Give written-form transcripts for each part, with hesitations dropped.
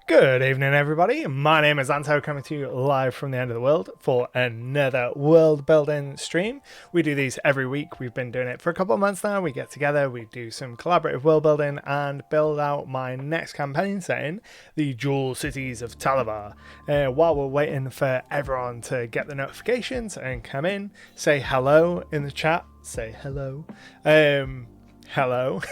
Good evening, everybody. My name is Anto, coming to you live from the end of the world for another world building stream. We do these every week. We've been doing it for a couple of months now. We get together, we do some collaborative world building and build out my next campaign setting, the Jewel Cities of Talavar. While we're waiting for everyone to get the notifications and come in, say hello in the chat. Say hello. Hello.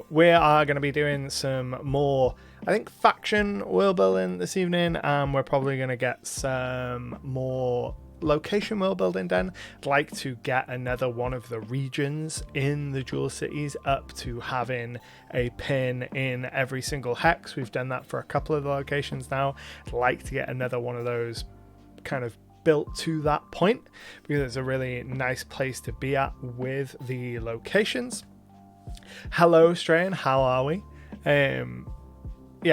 We are going to be doing some more, I think, faction world building this evening, and we're probably going to get some more location world building done. I'd like to get another one of the regions in the Jewel Cities up to having a pin in every single hex. We've done that for a couple of the locations now. I'd like to get another one of those kind of built to that point, because it's a really nice place to be at with the locations. Hello, Strain, how are we? I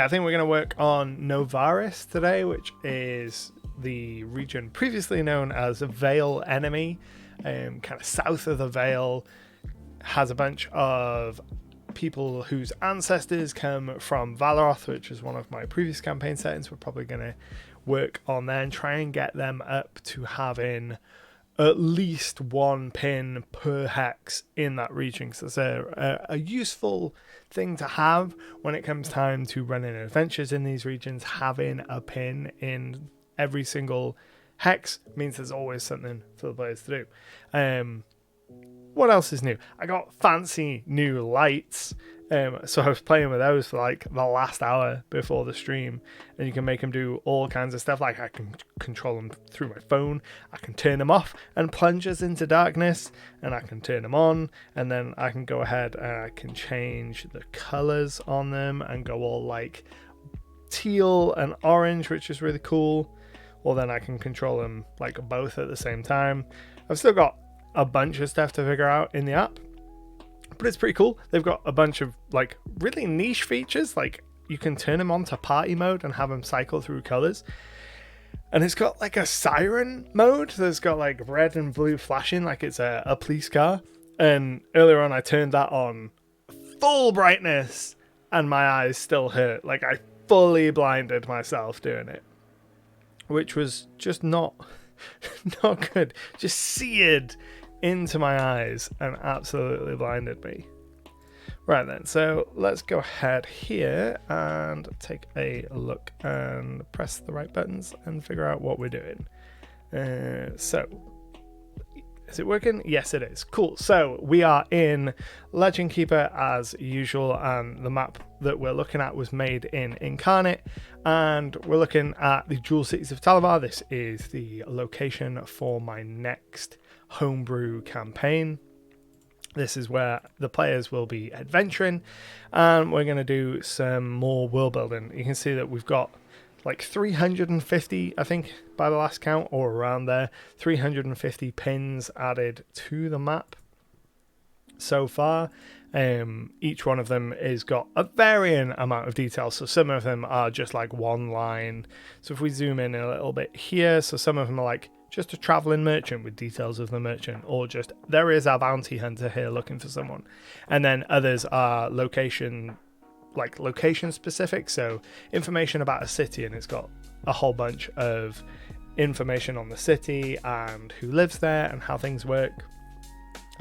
think we're going to work on Novaris today, which is the region previously known as Vale Enemy, kind of south of the Vale. Has a bunch of people whose ancestors come from Valoroth, which is one of my previous campaign settings. We're probably going to work on there and try and get them up to having at least one pin per hex in that region. So it's a useful thing to have when it comes time to running adventures in these regions. Having a pin in every single hex means there's always something for the players to do. What else is new? I got fancy new lights. So I was playing with those for like the last hour before the stream, and you can make them do all kinds of stuff. Like I can control them through my phone, I can turn them off and plunge us into darkness, and I can turn them on, and then I can go ahead and I can change the colors on them and go all like teal and orange, which is really cool. Or then I can control them like both at the same time. I've still got a bunch of stuff to figure out in the app, but it's pretty cool. They've got a bunch of like really niche features, like you can turn them on to party mode and have them cycle through colors. And it's got like a siren mode that's got like red and blue flashing like it's a police car. And earlier on I turned that on full brightness and my eyes still hurt. Like I fully blinded myself doing it, which was just not good. Just seared into my eyes and absolutely blinded me. Right then, so let's go ahead here and take a look and press the right buttons and figure out what we're doing. So is it working? Yes, it is. Cool. So we are in Legend Keeper as usual, and the map that we're looking at was made in Incarnate, and we're looking at the Jewel Cities of Talavar. This is the location for my next homebrew campaign. This is where the players will be adventuring, and we're going to do some more world building. You can see that we've got like 350, I think, by the last count, or around there, 350 pins added to the map so far. Each one of them has got a varying amount of detail. So some of them are just like one line. So if we zoom in a little bit here, so some of them are like just a traveling merchant with details of the merchant, or just there is a bounty hunter here looking for someone. And then others are location specific, so information about a city, and it's got a whole bunch of information on the city and who lives there and how things work.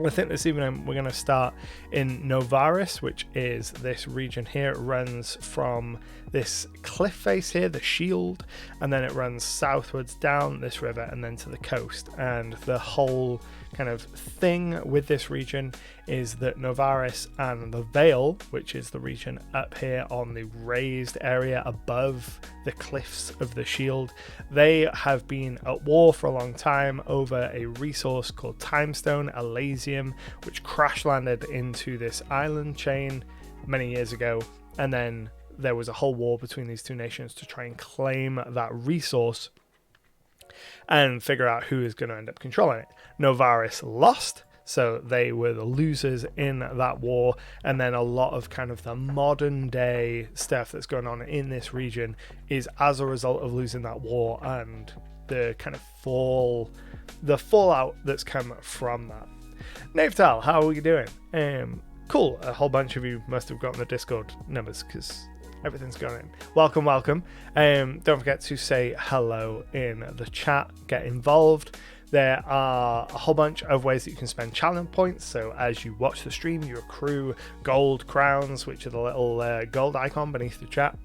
I think this evening we're going to start in Novaris, which is this region here. It runs from this cliff face here, the shield, and then it runs southwards down this river and then to the coast. And the whole kind of thing with this region is that Novaris and the Vale, which is the region up here on the raised area above the cliffs of the shield, they have been at war for a long time over a resource called Timestone Elysium, which crash landed into this island chain many years ago, and then there was a whole war between these two nations to try and claim that resource and figure out who is going to end up controlling it. Novaris lost, so they were the losers in that war, and then a lot of kind of the modern day stuff that's going on in this region is as a result of losing that war and the kind of fallout that's come from that. Navtal, how are we doing? Cool. A whole bunch of you must have gotten the Discord numbers because everything's going in. Welcome, welcome. Don't forget to say hello in the chat. Get involved. There are a whole bunch of ways that you can spend challenge points. So as you watch the stream, you accrue gold crowns, which are the little gold icon beneath the chat.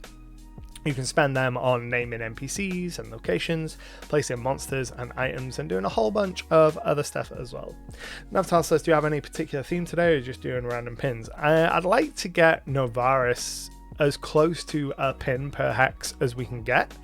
You can spend them on naming NPCs and locations, placing monsters and items, and doing a whole bunch of other stuff as well. Navtal says, do you have any particular theme today, or just doing random pins? I'd like to get Novaris as close to a pin per hex as we can get.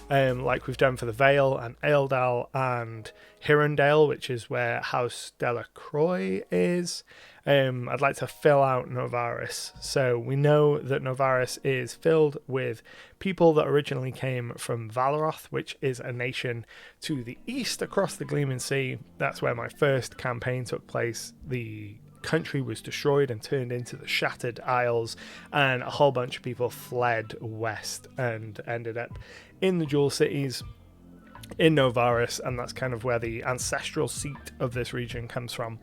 Like we've done for the Vale and Aeldal and Hirondale, which is where House Delacroix is. I'd like to fill out Novaris. So we know that Novaris is filled with people that originally came from Valoroth, which is a nation to the east across the Gleaming Sea. That's where my first campaign took place. The country was destroyed and turned into the Shattered Isles, and a whole bunch of people fled west and ended up in the Jewel Cities in Novaris, and that's kind of where the ancestral seat of this region comes from.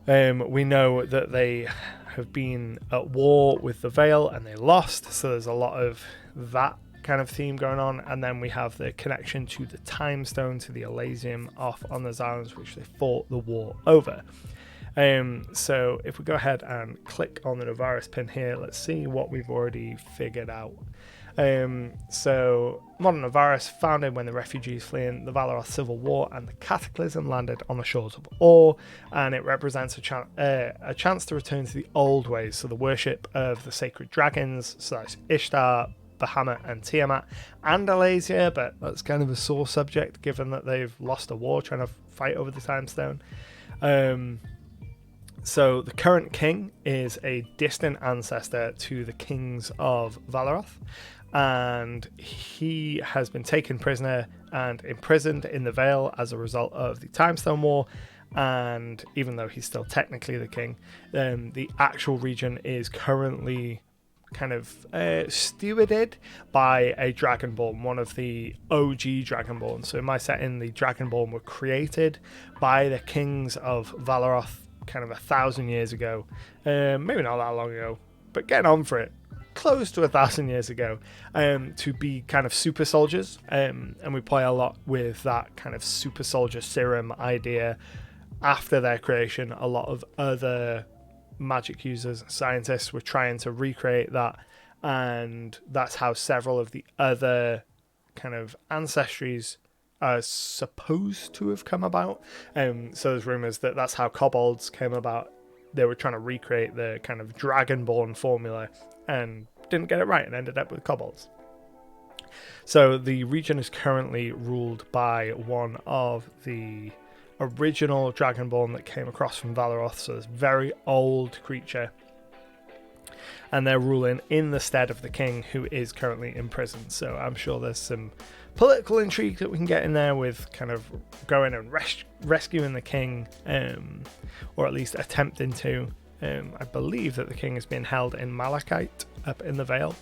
We know that they have been at war with the Vale and they lost, so there's a lot of that kind of theme going on. And then we have the connection to the Time Stone, to the Elysium off on those islands, which they fought the war over. So if we go ahead and click on the Novaris pin here, let's see what we've already figured out. So modern Novaris, founded when the refugees fleeing the Valoroth Civil War and the Cataclysm landed on the shores of Or, and it represents a chance to return to the old ways, so the worship of the sacred dragons, so that's Ishtar, Bahamut and Tiamat, and Alasia, but that's kind of a sore subject given that they've lost a war trying to fight over the Time Stone. So the current king is a distant ancestor to the kings of Valoroth, and he has been taken prisoner and imprisoned in the Vale as a result of the Time Stone War. And even though he's still technically the king, the actual region is currently kind of stewarded by a Dragonborn, one of the OG Dragonborn. So in my setting, the Dragonborn were created by the kings of Valoroth kind of 1,000 years ago, maybe not that long ago, but getting on for it, close to 1,000 years ago, to be kind of super soldiers, and we play a lot with that kind of super soldier serum idea. After their creation, a lot of other magic users and scientists were trying to recreate that, and that's how several of the other kind of ancestries are supposed to have come about. So there's rumors that that's how kobolds came about. They were trying to recreate the kind of dragonborn formula and didn't get it right and ended up with kobolds. So the region is currently ruled by one of the original dragonborn that came across from Valoroth, so this very old creature, and they're ruling in the stead of the king, who is currently in prison. So I'm sure there's some political intrigue that we can get in there with kind of going and rescuing the king, or at least attempting to. I believe that the king is being held in Malachite up in the Vale.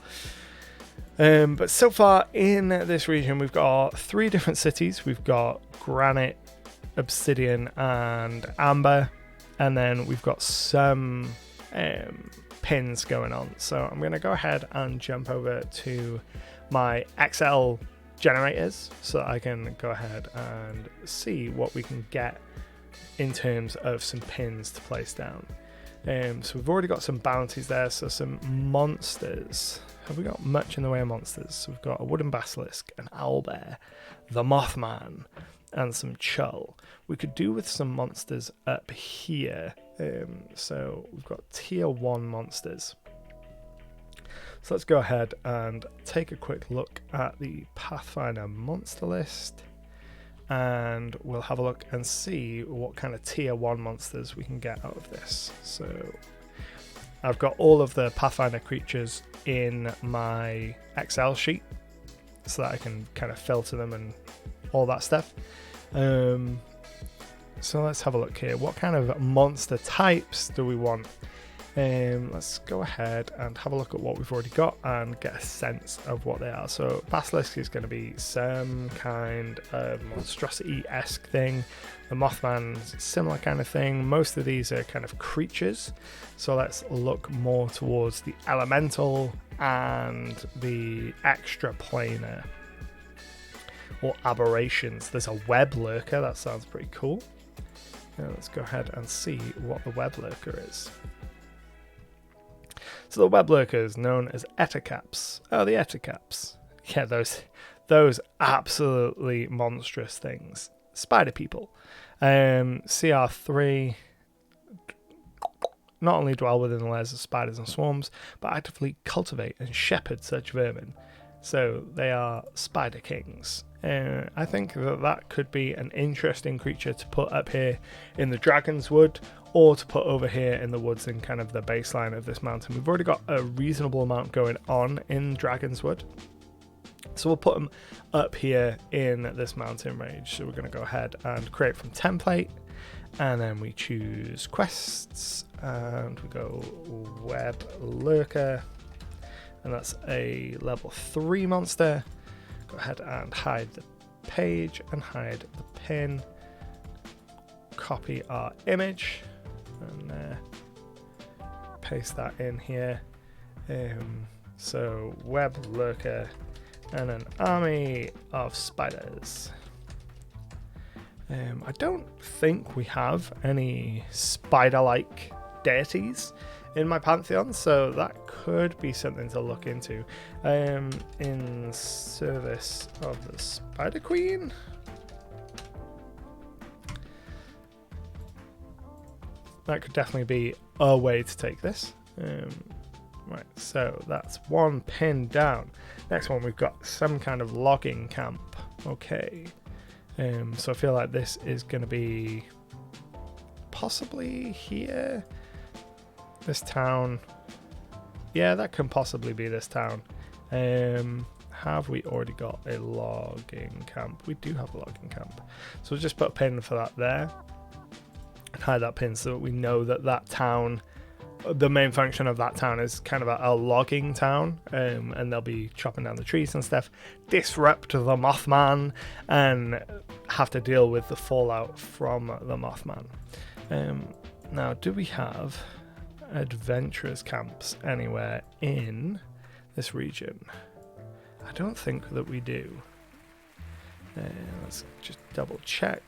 But so far in this region, we've got 3 different cities. We've got Granite, Obsidian and Amber, and then we've got some pins going on. So I'm going to go ahead and jump over to my XL generators so that I can go ahead and see what we can get in terms of some pins to place down. So we've already got some bounties there, so some monsters. Have we got much in the way of monsters? So we've got a wooden basilisk, an owlbear, the Mothman, and some Chull. We could do with some monsters up here. So we've got tier 1 monsters. So let's go ahead and take a quick look at the Pathfinder monster list, and we'll have a look and see what kind of tier 1 monsters we can get out of this. So I've got all of the Pathfinder creatures in my Excel sheet so that I can kind of filter them and all that stuff. So let's have a look here. What kind of monster types do we want? Let's go ahead and have a look at what we've already got and get a sense of what they are. So Basilisk is going to be some kind of monstrosity-esque thing. The Mothman's similar kind of thing. Most of these are kind of creatures. So let's look more towards the elemental and the extraplanar or aberrations. There's a web lurker. That sounds pretty cool. Now let's go ahead and see what the web lurker is. So the web lurker is known as Etacaps. Oh, the Etacaps. Yeah, those absolutely monstrous things. Spider people. CR3 not only dwell within the layers of spiders and swarms, but actively cultivate and shepherd such vermin. So they are spider kings. I think that could be an interesting creature to put up here in the Dragon's Wood, or to put over here in the woods in kind of the baseline of this mountain. We've already got a reasonable amount going on in Dragon's Wood, so we'll put them up here in this mountain range. So we're going to go ahead and create from template, and then we choose quests, and we go web lurker, and that's a level 3 monster. Go ahead and hide the page and hide the pin. Copy our image and paste that in here. So web lurker and an army of spiders. I don't think we have any spider-like deities in my pantheon, so that could be something to look into. In service of the Spider Queen. That could definitely be a way to take this. Right, so that's one pin down. Next one, we've got some kind of logging camp. Okay. So I feel like this is going to be possibly here. This town. Yeah, that can possibly be this town. Have we already got a logging camp? We do have a logging camp. So we'll just put a pin for that there. And hide that pin so that we know that that town, the main function of that town is kind of a logging town. And they'll be chopping down the trees and stuff. Disrupt the Mothman and have to deal with the fallout from the Mothman. Now, do we have adventurers camps anywhere in this region? I don't think that we do. Let's just double check.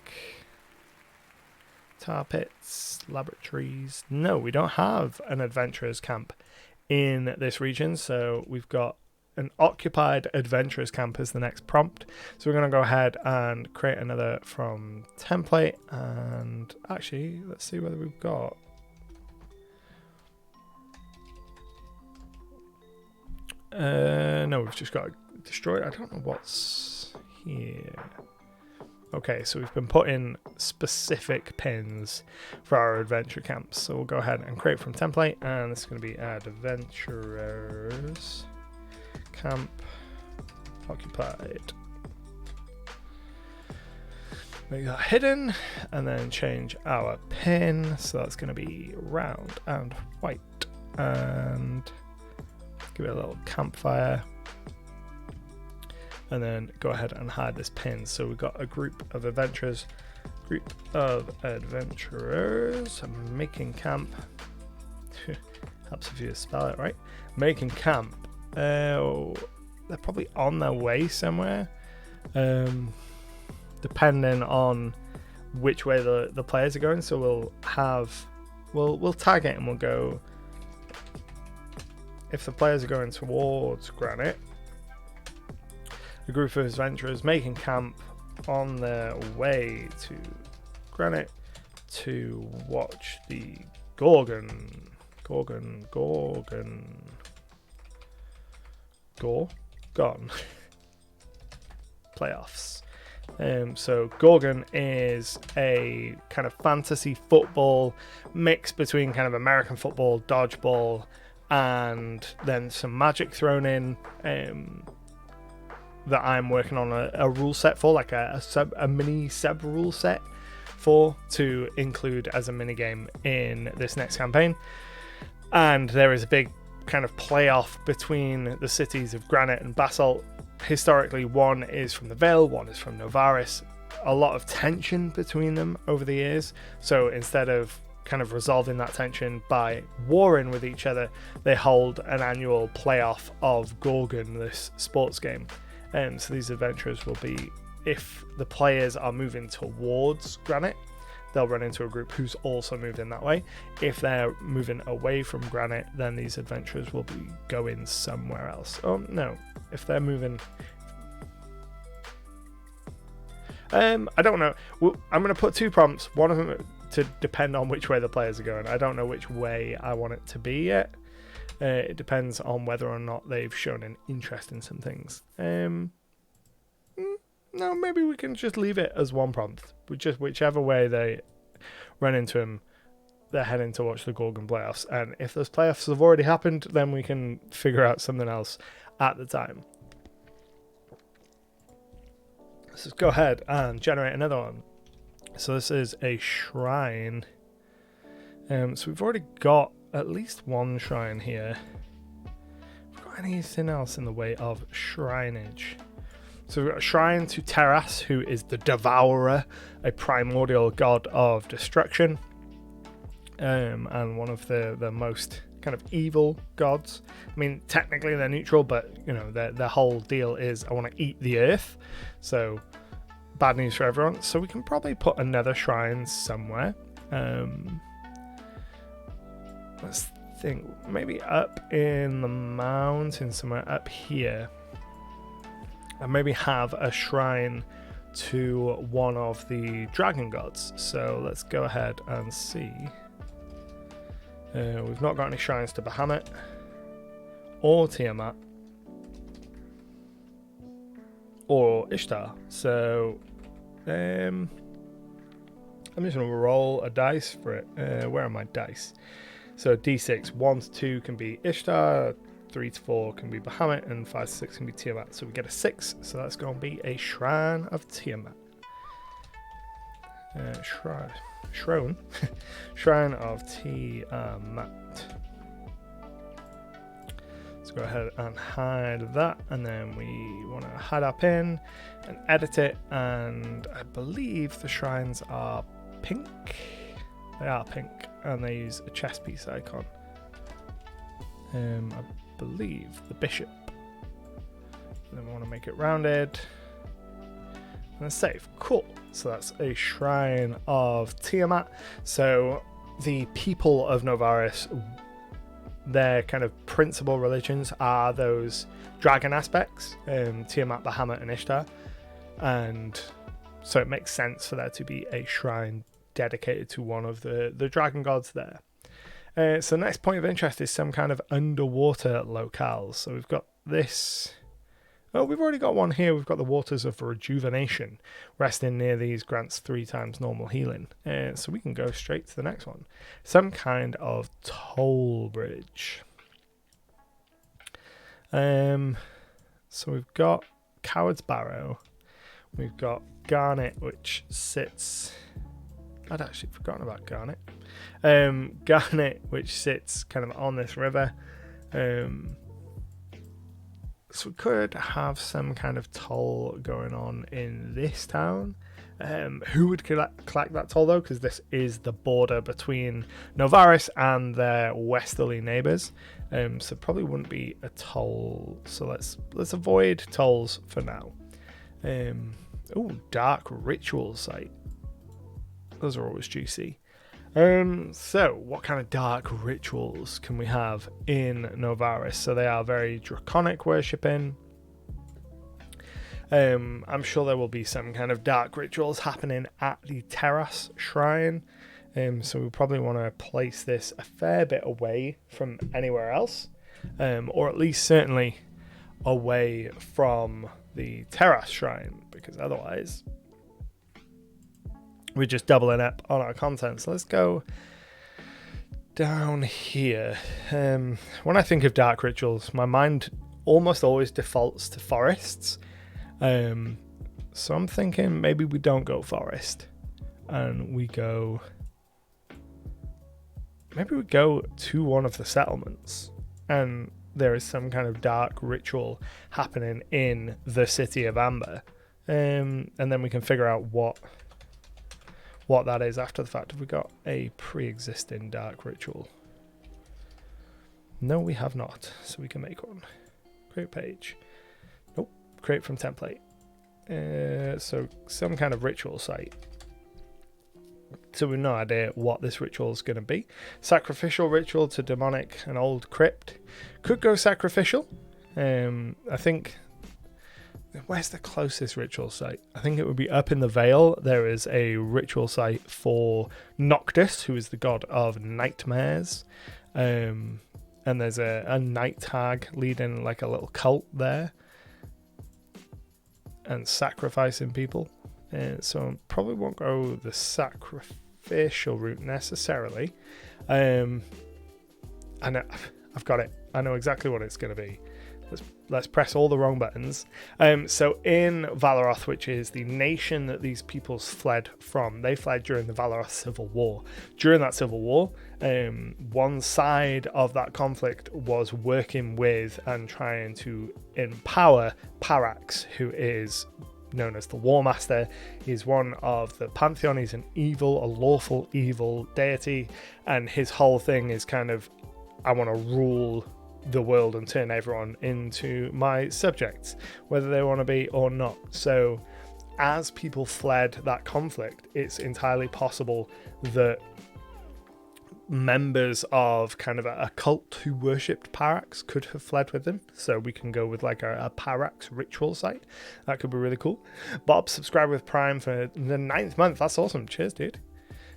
Tar pits, laboratories. No, we don't have an adventurers camp in this region, so we've got an occupied adventurers camp as the next prompt. So we're going to go ahead and create another from template, and actually let's see whether we've got no, we've just got destroyed. I don't know what's here. Okay, so we've been putting specific pins for our adventure camps. So we'll go ahead and create from template, and this is going to be adventurers camp occupied. Make that hidden, and then change our pin. So that's going to be round and white, and give it a little campfire, and then go ahead and hide this pin. So we've got a group of adventurers making camp. Helps if you spell it right. Making camp. They're probably on their way somewhere, depending on which way the players are going. So we'll tag it, and we'll go. If the players are going towards Granite, a group of adventurers making camp on their way to Granite to watch the Gorgon playoffs. So Gorgon is a kind of fantasy football mix between kind of American football, dodgeball, and then some magic thrown in, that I'm working on a rule set for, like a mini sub rule set for, to include as a mini game in this next campaign. And there is a big kind of playoff between the cities of Granite and Basalt. Historically, one is from the Vale, one is from Novaris. A lot of tension between them over the years. So instead of kind of resolving that tension by warring with each other, they hold an annual playoff of Gorgon, this sports game. So these adventurers will be, if the players are moving towards Granite, they'll run into a group who's also moving that way. If they're moving away from Granite, then these adventurers will be going somewhere else. Oh no, if they're moving, I don't know. I'm going to put 2 prompts, one of them to depend on which way the players are going. I don't know which way I want it to be yet. It depends on whether or not they've shown an interest in some things. No, maybe we can just leave it as 1 prompt. Just whichever way they run into him, they're heading to watch the Gorgon playoffs. And if those playoffs have already happened, then we can figure out something else at the time. Let's just go ahead and generate another one. So this is a shrine. So we've already got at least 1 shrine here. Have we got anything else in the way of shrineage? So we've got a shrine to Terras, who is the Devourer, a primordial god of destruction, and one of the most kind of evil gods. I mean, technically they're neutral, but you know, their whole deal is I want to eat the earth. So bad news for everyone. So we can probably put another shrine somewhere. Let's think, maybe up in the mountain somewhere up here. And maybe have a shrine to one of the dragon gods. So let's go ahead and see. We've not got any shrines to Bahamut or Tiamat or Ishtar. So I'm just going to roll a dice for it. Where are my dice? So D6, 1 to 2 can be Ishtar, 3 to 4 can be Bahamut, and 5 to 6 can be Tiamat. So we get a 6, so that's going to be a Shrine of Tiamat. Shrine of Tiamat. Let's go ahead and hide that, and then we want to hide our pin and edit it, and I believe the shrines are pink. They are pink, and they use a chess piece icon. I believe the bishop. Then we want to make it rounded and save. Cool. So that's a shrine of Tiamat. So the people of Novaris, their kind of principal religions are those dragon aspects, Tiamat, Bahamut, and Ishtar, and so it makes sense for there to be a shrine dedicated to one of the dragon gods there. So the next point of interest is some kind of underwater locales. So we've got this. Oh, we've already got one here. We've got the Waters of Rejuvenation. Resting near these grants 3 times normal healing. So we can go straight to the next one. Some kind of toll bridge. So we've got Coward's Barrow. We've got Garnet, which sits... I'd actually forgotten about Garnet. Garnet, which sits kind of on this river. So we could have some kind of toll going on in this town. Who would collect that toll though? Because this is the border between Novaris and their westerly neighbours. So probably wouldn't be a toll. So let's avoid tolls for now. Dark ritual site. Those are always juicy. So what kind of dark rituals can we have in Novaris? So they are very draconic worshipping. I'm sure there will be some kind of dark rituals happening at the Terras Shrine. So we probably want to place this a fair bit away from anywhere else. Or at least certainly away from the Terras Shrine, because otherwise we're just doubling up on our content. So let's go down here. When I think of dark rituals, my mind almost always defaults to forests. So I'm thinking maybe we don't go forest and we go maybe we go to one of the settlements and there is some kind of dark ritual happening in the city of Amber, and then we can figure out what that is after the fact. Have we got a pre-existing dark ritual? No, we have not, so we can make one. Create page. Nope. Create from template. So some kind of ritual site. So we've no idea what this ritual is going to be. Sacrificial ritual to demonic and old crypt. Could go sacrificial. I think... Where's the closest ritual site? I think it would be up in the Vale. There is a ritual site for Noctis, who is the god of nightmares. And there's a night hag leading like a little cult there. And sacrificing people. So I probably won't go the sacrificial route necessarily. I know, I've got it. I know exactly what it's going to be. Let's press all the wrong buttons. So in Valoroth, which is the nation that these peoples fled from, they fled during the Valoroth Civil War. During that Civil War, one side of that conflict was working with and trying to empower Parax, who is known as the War Master. He's one of the Pantheon. He's a lawful evil deity, and his whole thing is kind of, I want to rule the world and turn everyone into my subjects, whether they want to be or not. So as people fled that conflict, it's entirely possible that members of kind of a cult who worshipped Parax could have fled with them. So we can go with like a Parax ritual site. That could be really cool. Bob, subscribe with Prime for the 9th month. That's awesome. Cheers, dude.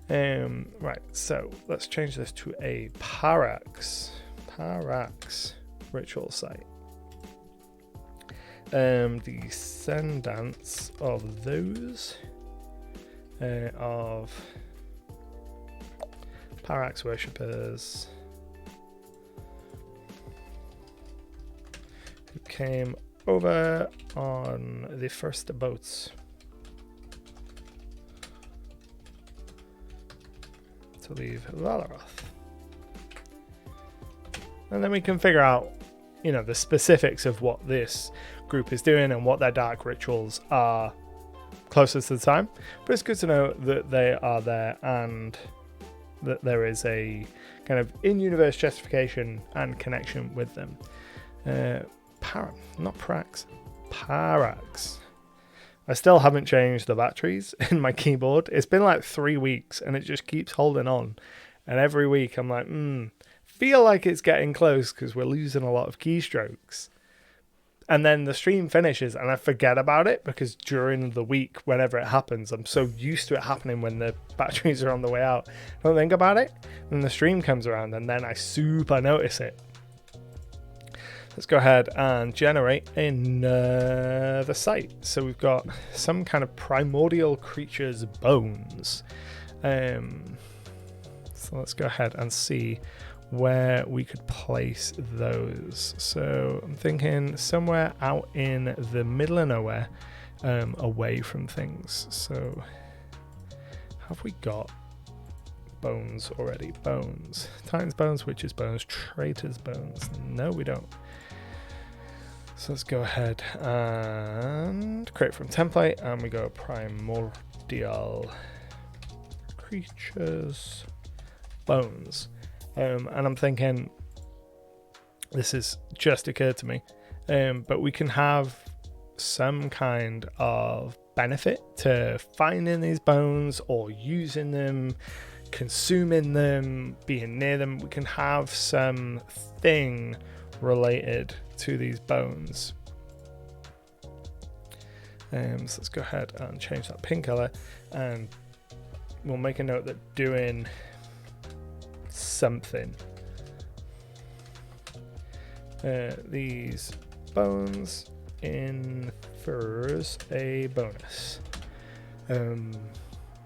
Right, so let's change this to a Parax ritual site. Descendants of those of Parax worshippers who came over on the first boats to leave Valoroth. And then we can figure out, you know, the specifics of what this group is doing and what their dark rituals are closest to the time. But it's good to know that they are there and that there is a kind of in-universe justification and connection with them. Not Parax. Parax. I still haven't changed the batteries in my keyboard. It's been like 3 weeks and it just keeps holding on. And every week I'm like, feel like it's getting close because we're losing a lot of keystrokes. And then the stream finishes and I forget about it because during the week, whenever it happens, I'm so used to it happening when the batteries are on the way out. I don't think about it. Then the stream comes around and then I super notice it. Let's go ahead and generate another site. So we've got some kind of primordial creature's bones. So let's go ahead and see where we could place those. So I'm thinking somewhere out in the middle of nowhere, away from things. So have we got bones already? Bones. Titan's bones, witch's bones, traitor's bones. No, we don't. So let's go ahead and create from template, and we go primordial creatures bones. And I'm thinking, this has just occurred to me, but we can have some kind of benefit to finding these bones or using them, consuming them, being near them. We can have something related to these bones. So let's go ahead and change that pink color, and we'll make a note that doing something. These bones infers a bonus.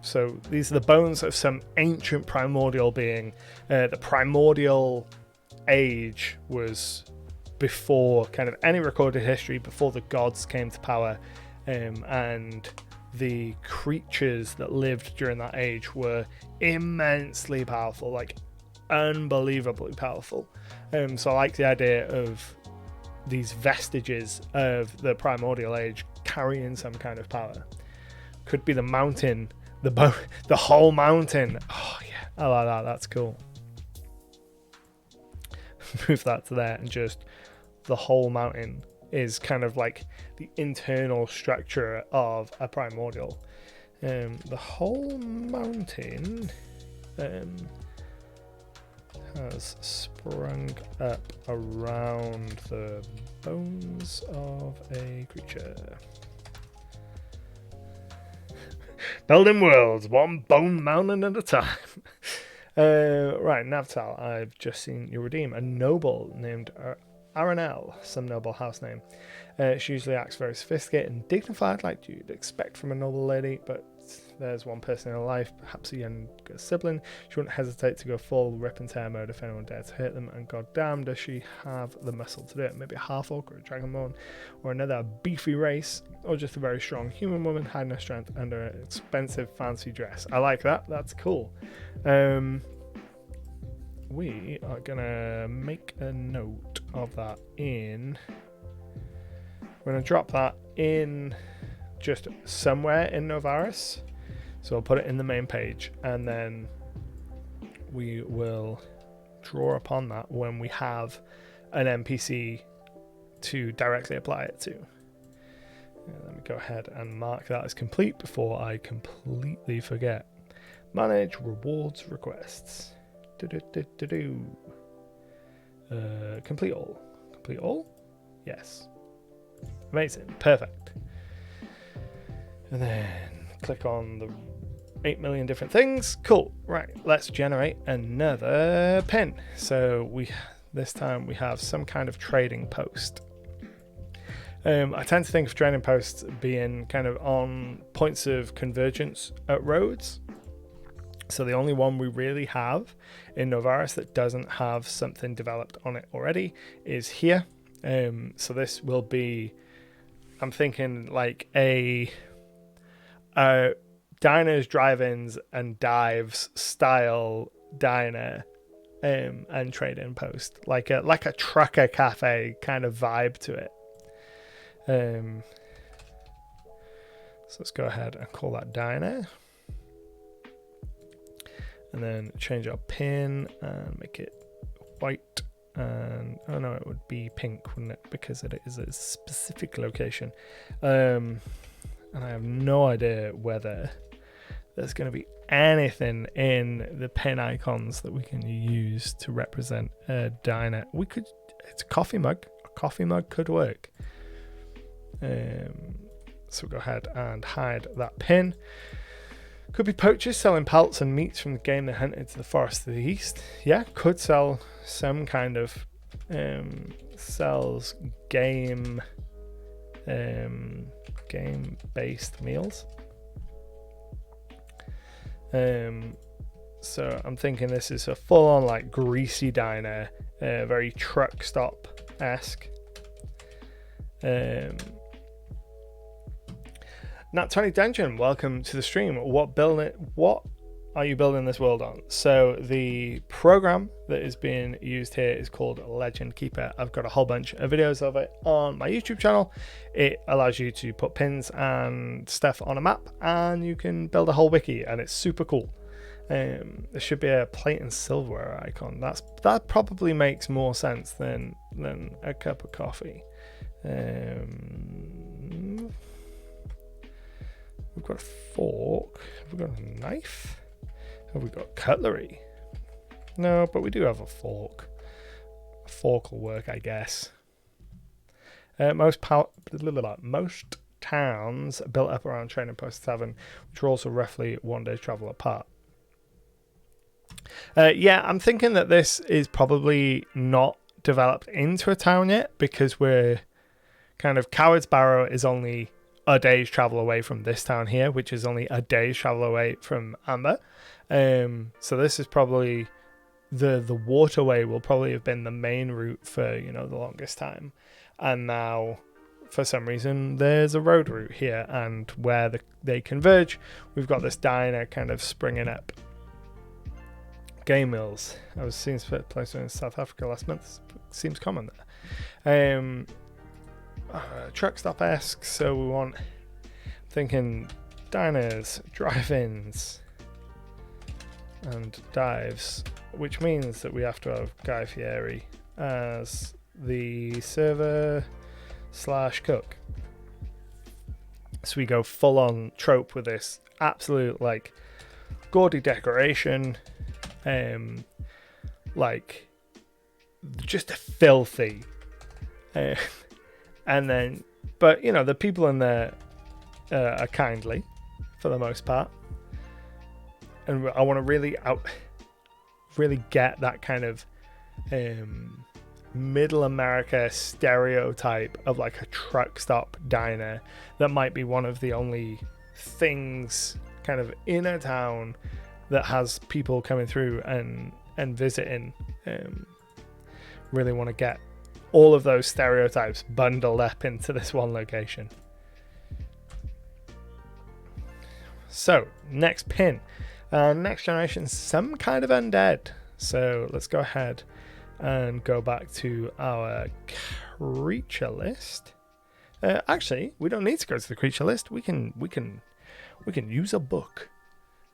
So these are the bones of some ancient primordial being. The primordial age was before kind of any recorded history, before the gods came to power, and the creatures that lived during that age were immensely powerful, like unbelievably powerful. So I like the idea of these vestiges of the primordial age carrying some kind of power. Could be the mountain, the whole mountain. Oh yeah, I like that. That's cool. Move that to there, and just the whole mountain is kind of like the internal structure of a primordial. The whole mountain has sprung up around the bones of a creature. Building worlds, one bone mountain at a time. Right, Navtal, I've just seen you redeem a noble named Aranel, some noble house name. She usually acts very sophisticated and dignified, like you'd expect from a noble lady, but there's one person in her life, perhaps a younger sibling. She wouldn't hesitate to go full rip and tear mode if anyone dared to hit them, and goddamn does she have the muscle to do it. Maybe a half-orc or a dragonborn, or another beefy race, or just a very strong human woman hiding her strength under an expensive fancy dress. I like that, that's cool. We are gonna make a note of that in... We're gonna drop that in just somewhere in Novaris. So I'll put it in the main page, and then we will draw upon that when we have an NPC to directly apply it to. Let me go ahead and mark that as complete before I completely forget. Manage rewards requests. Complete all. Complete all? Yes. Amazing. Perfect. And then click on the 8 million different things. Cool. Right. Let's generate another pin. So this time we have some kind of trading post. I tend to think of trading posts being kind of on points of convergence at roads. So the only one we really have in Novaris that doesn't have something developed on it already is here. So this will be, I'm thinking like a diners, drive-ins, and dives style diner and trade-in post, like a trucker cafe kind of vibe to it. So let's go ahead and call that diner, and then change our pin and make it white. And oh no, it would be pink, wouldn't it? Because it is a specific location. And I have no idea whether there's going to be anything in the pin icons that we can use to represent a diner. It's a coffee mug. A coffee mug could work. So we'll go ahead and hide that pin. Could be poachers selling pelts and meats from the game they hunted to the forest to the east. Yeah, could sell some kind of sells game based meals. So I'm thinking this is a full on like greasy diner, very truck stop esque. Nat 20 Dungeon, welcome to the stream. What are you building this world on? So the program that is being used here is called Legend Keeper. I've got a whole bunch of videos of it on my YouTube channel. It allows you to put pins and stuff on a map, and you can build a whole wiki, and it's super cool. There should be a plate and silverware icon. That probably makes more sense than a cup of coffee. We've got a fork. Have we got a knife? Have we got cutlery? No, but we do have a fork. A fork will work, I guess. Most towns are built up around Trading Post 7, which are also roughly 1 day's travel apart. Yeah, I'm thinking that this is probably not developed into a town yet, because we're kind of Coward's Barrow is only a day's travel away from this town here, which is only a day's travel away from Amber. So this is probably the waterway will probably have been the main route for the longest time, and now for some reason there's a road route here, and where they converge, we've got this diner kind of springing up. game mills. I was seeing place in South Africa last month. Seems common there. Truck stop-esque, so we want, thinking diners, drive-ins, and dives, which means that we have to have Guy Fieri as the server / cook. So we go full on trope with this absolute like gaudy decoration, like just filthy, and then, but you know, the people in there are kindly for the most part, and I want to really get that kind of middle America stereotype of like a truck stop diner that might be one of the only things kind of in a town that has people coming through and visiting. Really want to get all of those stereotypes bundled up into this one location. So next pin, next generation, some kind of undead. So let's go ahead and go back to our creature list. Actually, we don't need to go to the creature list. We can use a book.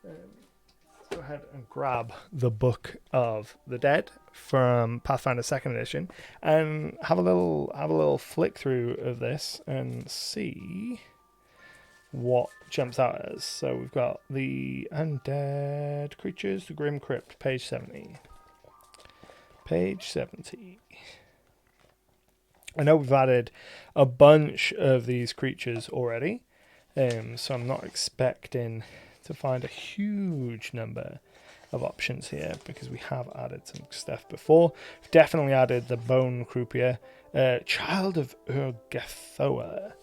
Let's go ahead and grab the Book of the Dead from Pathfinder 2nd edition and have a little flick through of this and see what jumps out at us. So we've got the undead creatures, the Grim Crypt, page 70. Page 70. I know we've added a bunch of these creatures already, so I'm not expecting to find a huge number of options here because we have added some stuff before. We've definitely added the Bone Croupier, Child of Urgathoa.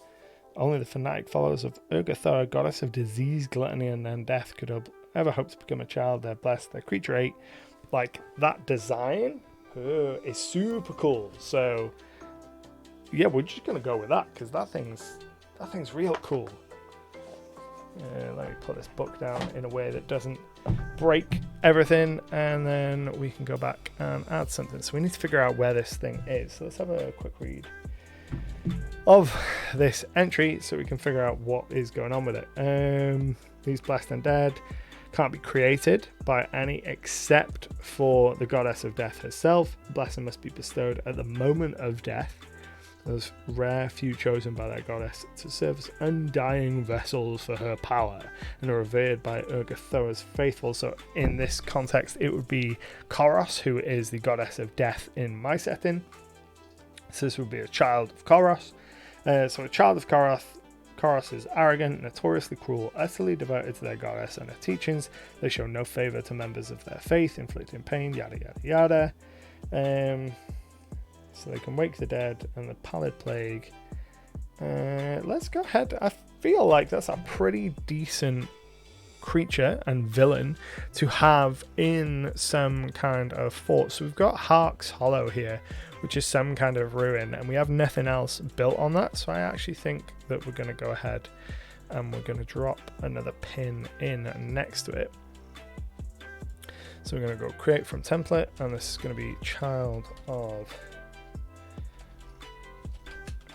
Only the fanatic followers of Urgathoa, goddess of disease, gluttony, and death, could ever hope to become a child. They're blessed. They're creature 8. Like, that design is super cool. So yeah, we're just gonna go with that because that thing's real cool. Let me put this book down in a way that doesn't break everything, and then we can go back and add something. So we need to figure out where this thing is. So let's have a quick read of this entry so we can figure out what is going on with it. These blessed and dead can't be created by any except for the goddess of death herself. Blessing must be bestowed at the moment of death. Those rare few chosen by that goddess to serve as undying vessels for her power and are revered by Urgathoa's faithful. So in this context, it would be Koros, who is the goddess of death in my setting. So this would be a child of Koros. So a child of Koros is arrogant, notoriously cruel, utterly devoted to their goddess and her teachings. They show no favor to members of their faith, inflicting pain, yada yada yada. So they can wake the dead and the pallid plague. Let's go ahead. I feel like that's a pretty decent creature and villain to have in some kind of fort. So we've got Hark's Hollow here, which is some kind of ruin, and we have nothing else built on that. So I actually think that we're going to go ahead and we're going to drop another pin in next to it. So we're going to go create from template, and this is going to be child of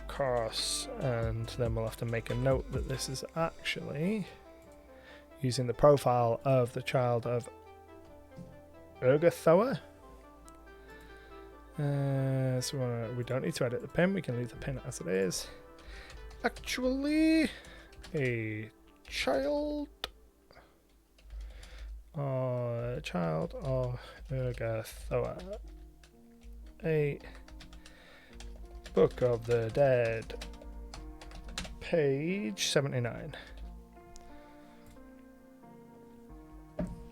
Koros, and then we'll have to make a note that this is actually using the profile of the child of Urgathoa. So we don't need to edit the pin, we can leave the pin as it is. Actually, a child of Urgathoa. A Book of the Dead, page 79.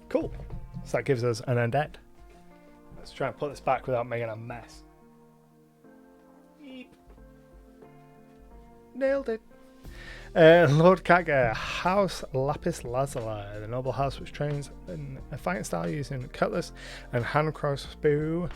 Cool. So that gives us an undead. Let's try and put this back without making a mess. Eep. Nailed it. Lord Kaga, House Lapis Lazuli, the noble house which trains in a fighting style using cutlass and hand crossbow.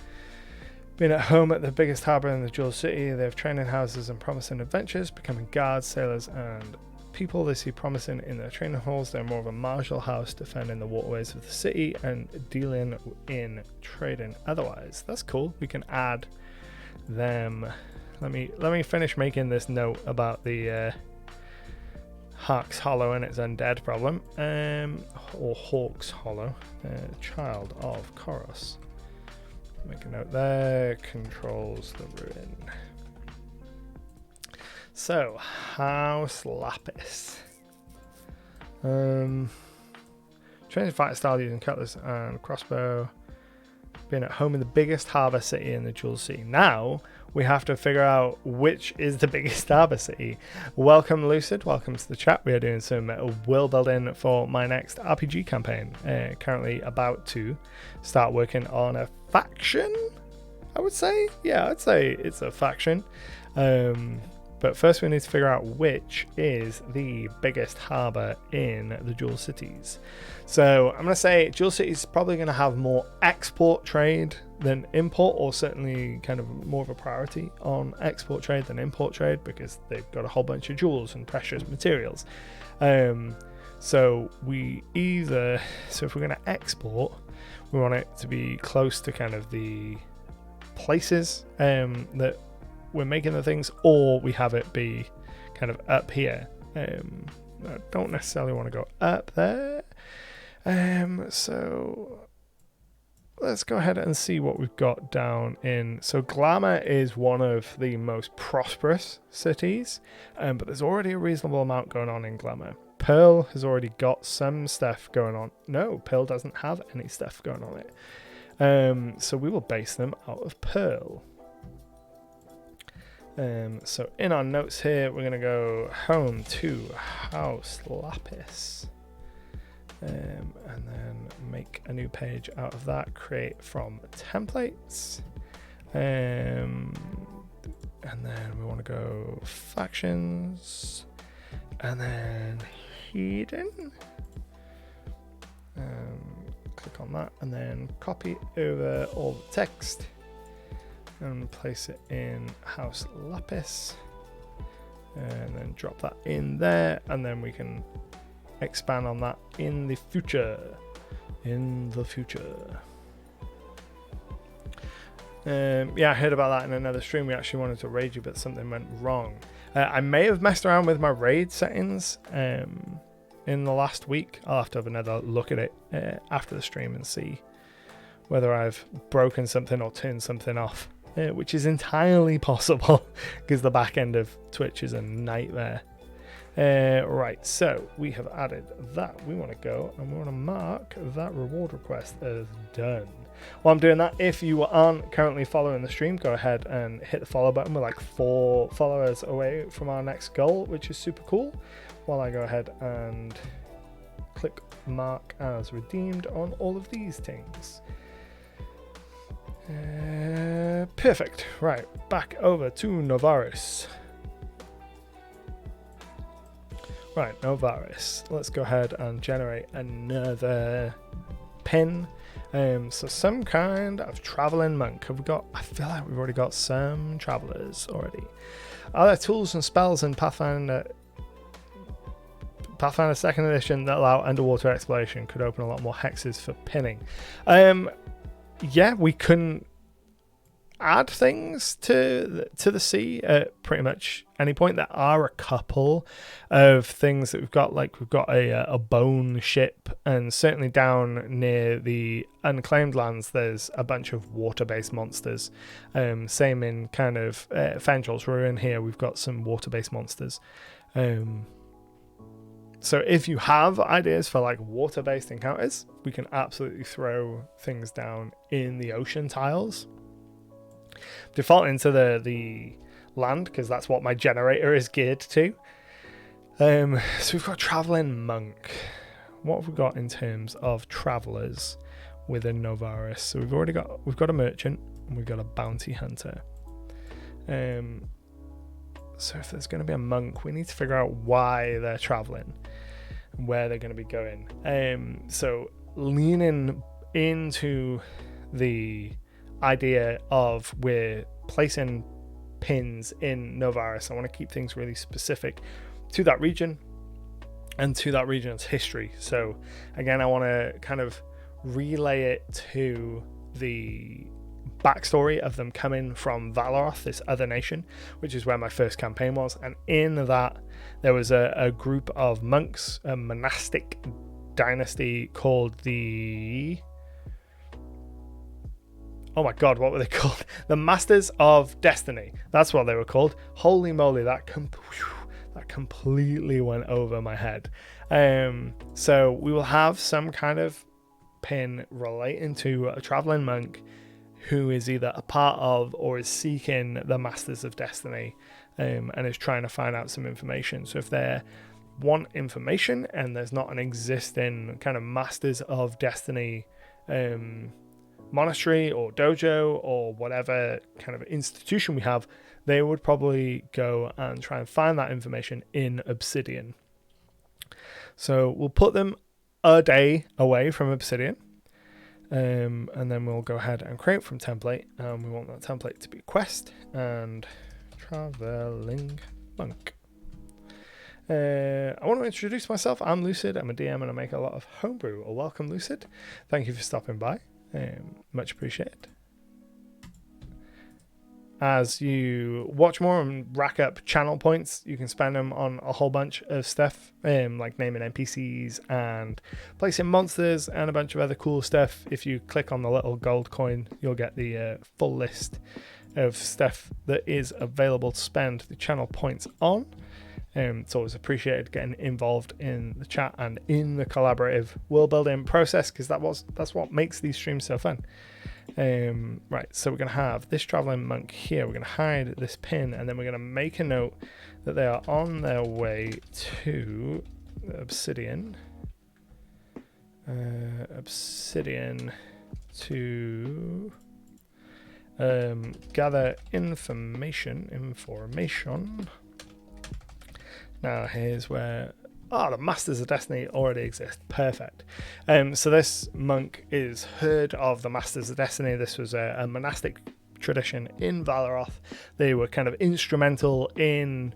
Being at home at the biggest harbour in the Jewel City, they have training houses and promising adventures, becoming guards, sailors, and people they see promising in their training halls. They're more of a martial house, defending the waterways of the city and dealing in trading otherwise. That's cool. We can add them. Let me finish making this note about the Hawk's Hollow and its undead problem, or Hawk's Hollow, child of Koros. Make a note there. Controls the ruin. So, House Lapis. Training fighter style using cutlass and crossbow. Being at home in the biggest harbour city in the Jewel Sea. Now, we have to figure out which is the biggest harbour city. Welcome, Lucid. Welcome to the chat. We are doing some world building for my next RPG campaign. Currently about to start working on a faction, I would say. Yeah, I'd say it's a faction. But first we need to figure out which is the biggest harbour in the Jewel Cities. So I'm going to say Jewel City is probably going to have more export trade than import, or certainly kind of more of a priority on export trade than import trade, because they've got a whole bunch of jewels and precious materials. So if we're going to export, we want it to be close to kind of the places that we're making the things, or we have it be kind of up here. I don't necessarily want to go up there. So let's go ahead and see what we've got down in. So Glamour is one of the most prosperous cities, but there's already a reasonable amount going on in Glamour. Pearl has already got some stuff going on. No, Pearl doesn't have any stuff going on it. So we will base them out of Pearl. So in our notes here, we're going to go home to House Lapis. And then make a new page out of that, create from templates. And then we want to go factions. And then hidden. Click on that and then copy over all the text. And place it in House Lapis, and then drop that in there, and then we can expand on that in the future. Yeah, I heard about that in another stream. We actually wanted to raid you, but something went wrong. I may have messed around with my raid settings in the last week. I'll have to have another look at it after the stream and see whether I've broken something or turned something off. Which is entirely possible because the back end of Twitch is a nightmare. Right, so we have added that. We want to go and we want to mark that reward request as done. While I'm doing that, if you aren't currently following the stream, go ahead and hit the follow button. We're like 4 followers away from our next goal, which is super cool. While I go ahead and click mark as redeemed on all of these things. Perfect. Right, back over to Novaris. Right, Novaris. Let's go ahead and generate another pin. So some kind of traveling monk. Have we got? I feel like we've already got some travelers already. Are there tools and spells in Pathfinder 2nd edition that allow underwater exploration? Could open a lot more hexes for pinning. Yeah, we couldn't add things to the sea at pretty much any point. There are a couple of things that we've got, like we've got a bone ship, and certainly down near the Unclaimed Lands there's a bunch of water-based monsters. Same in kind of Fenjal's Ruin here, we've got some water-based monsters. So if you have ideas for like water-based encounters, we can absolutely throw things down in the ocean tiles. Default into the land, because that's what my generator is geared to. So we've got Traveling Monk. What have we got in terms of travelers within Novaris? So we've got a merchant and we've got a bounty hunter. So if there's going to be a monk, we need to figure out why they're traveling and where they're going to be going. So leaning into the idea of we're placing pins in Novaris, I want to keep things really specific to that region. and to that region's history. So again, I want to kind of relay it to the backstory of them coming from Valoroth, this other nation, which is where my first campaign was. And in that, there was a group of monks, a monastic dynasty called the... oh my god, what were they called? The Masters of Destiny. That's what they were called. Holy moly, that completely went over my head. So we will have some kind of pin relating to a traveling monk who is either a part of or is seeking the Masters of Destiny, and is trying to find out some information. So if they want information and there's not an existing kind of Masters of Destiny monastery or dojo or whatever kind of institution we have, they would probably go and try and find that information in Obsidian. So we'll put them a day away from Obsidian, and then we'll go ahead and create from template. We want that template to be quest and traveling monk. I want to introduce myself. I'm Lucid. I'm a DM and I make a lot of homebrew. Welcome, Lucid. Thank you for stopping by. Much appreciated. As you watch more and rack up channel points, you can spend them on a whole bunch of stuff, like naming NPCs and placing monsters and a bunch of other cool stuff. If you click on the little gold coin, you'll get the full list of stuff that is available to spend the channel points on. It's always appreciated getting involved in the chat and in the collaborative world building process, because that's what makes these streams so fun. Right, so we're going to have this traveling monk here. We're going to hide this pin, and then we're going to make a note that they are on their way to Obsidian. Obsidian to gather information. Now here's where the Masters of Destiny already exist. Perfect. So this monk is heard of the Masters of Destiny. This was a monastic tradition in Valoroth. They were kind of instrumental in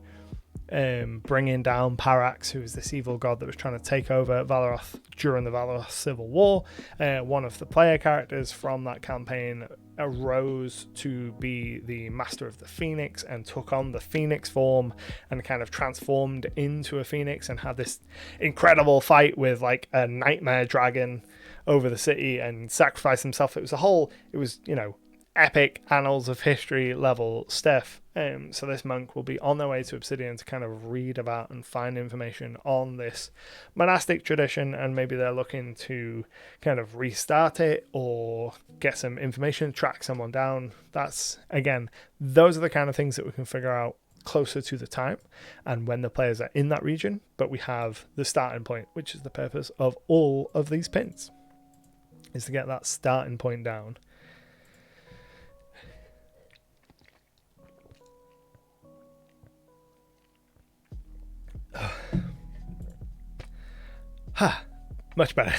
bringing down Parax, who was this evil god that was trying to take over Valoroth during the Valoroth Civil War. One of the player characters from that campaign arose to be the Master of the Phoenix and took on the Phoenix form and kind of transformed into a phoenix and had this incredible fight with like a nightmare dragon over the city and sacrificed himself. It was epic annals of history level stuff. So this monk will be on their way to Obsidian to kind of read about and find information on this monastic tradition, and maybe they're looking to kind of restart it or get some information, track someone down. Those are the kind of things that we can figure out closer to the time and when the players are in that region. But we have the starting point, which is the purpose of all of these pins, is to get that starting point down. Much better.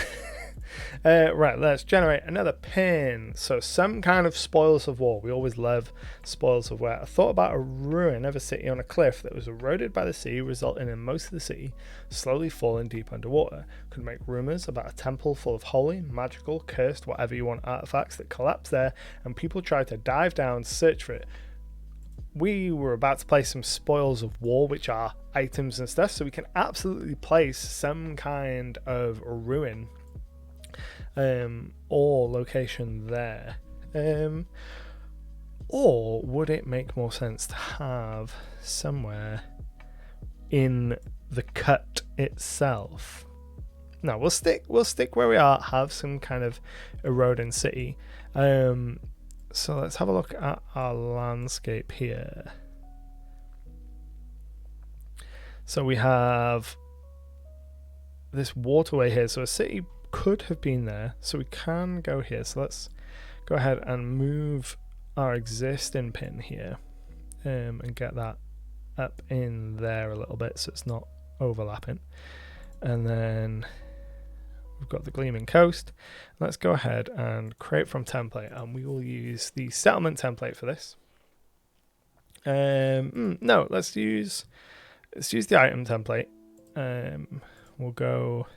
Right, let's generate another pin. So some kind of spoils of war. We always love spoils of war. I thought about a ruin of a city on a cliff that was eroded by the sea, resulting in most of the city slowly falling deep underwater. Could make rumors about a temple full of holy, magical, cursed, whatever you want artifacts that collapse there, and people try to dive down to search for it. We were about to place some spoils of war, which are items and stuff, so we can absolutely place some kind of ruin or location there. Or would it make more sense to have somewhere in the cut itself? No, we'll stick where we are, have some kind of eroding city. So let's have a look at our landscape here. So we have this waterway here. So a city could have been there. So we can go here. So let's go ahead and move our existing pin here and get that up in there a little bit so it's not overlapping. And then we've got the Gleaming Coast. Let's go ahead and create from template, and we will use the settlement template for this. No, let's use the item template. we'll go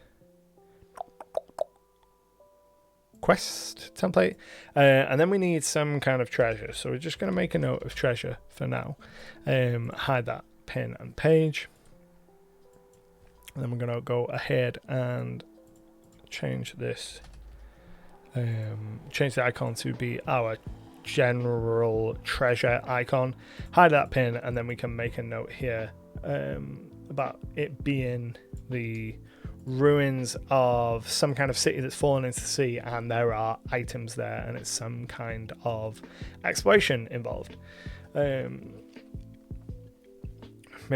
quest template, and then we need some kind of treasure, so we're just going to make a note of treasure for now. Hide that pin and page, and then we're going to go ahead and change this, change the icon to be our general treasure icon, hide that pin, and then we can make a note here about it being the ruins of some kind of city that's fallen into the sea, and there are items there, and it's some kind of exploration involved. Maybe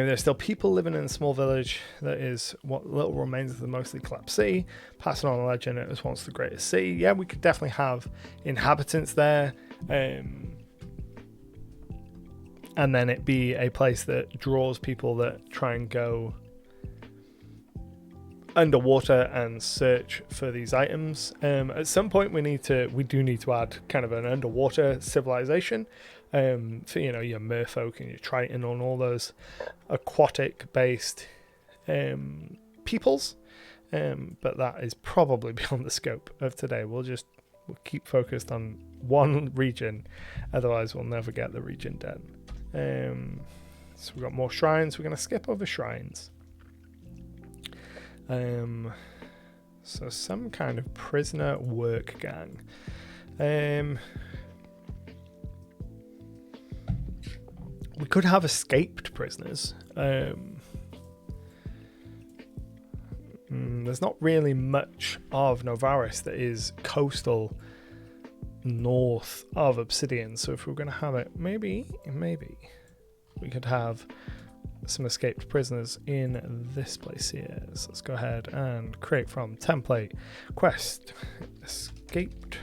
there's still people living in a small village that is what little remains of the mostly collapsed city, passing on a legend it was once the greatest city. Yeah, we could definitely have inhabitants there, and then it be a place that draws people that try and go underwater and search for these items. At some point we do need to add kind of an underwater civilization, for your merfolk and your triton and all those aquatic based peoples, but that is probably beyond the scope of today. We'll keep focused on one region, otherwise we'll never get the region done. So we've got more shrines. We're going to skip over shrines. So some kind of prisoner work gang. We could have escaped prisoners. There's not really much of Novaris that is coastal north of Obsidian, so if we're going to have it, maybe we could have some escaped prisoners in this place here. So let's go ahead and create from template quest escaped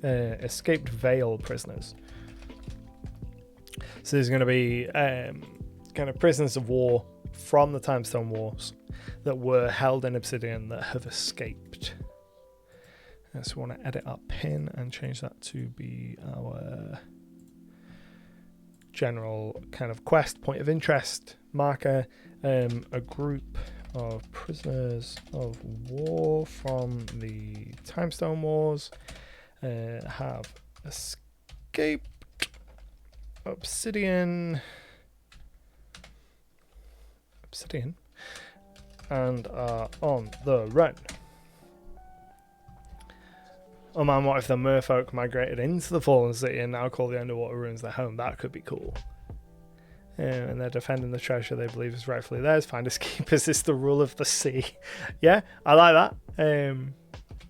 Vale prisoners. So there's going to be kind of prisoners of war from the Timestone Wars that were held in Obsidian that have escaped. So we want to edit our pin and change that to be our general kind of quest point of interest marker. A group of prisoners of war from the Timestone Wars have escaped Obsidian and are on the run. Oh man, what if the merfolk migrated into the fallen city and now call the underwater ruins their home? That could be cool. And they're defending the treasure they believe is rightfully theirs. Find escapists is the rule of the sea. Yeah, I like that.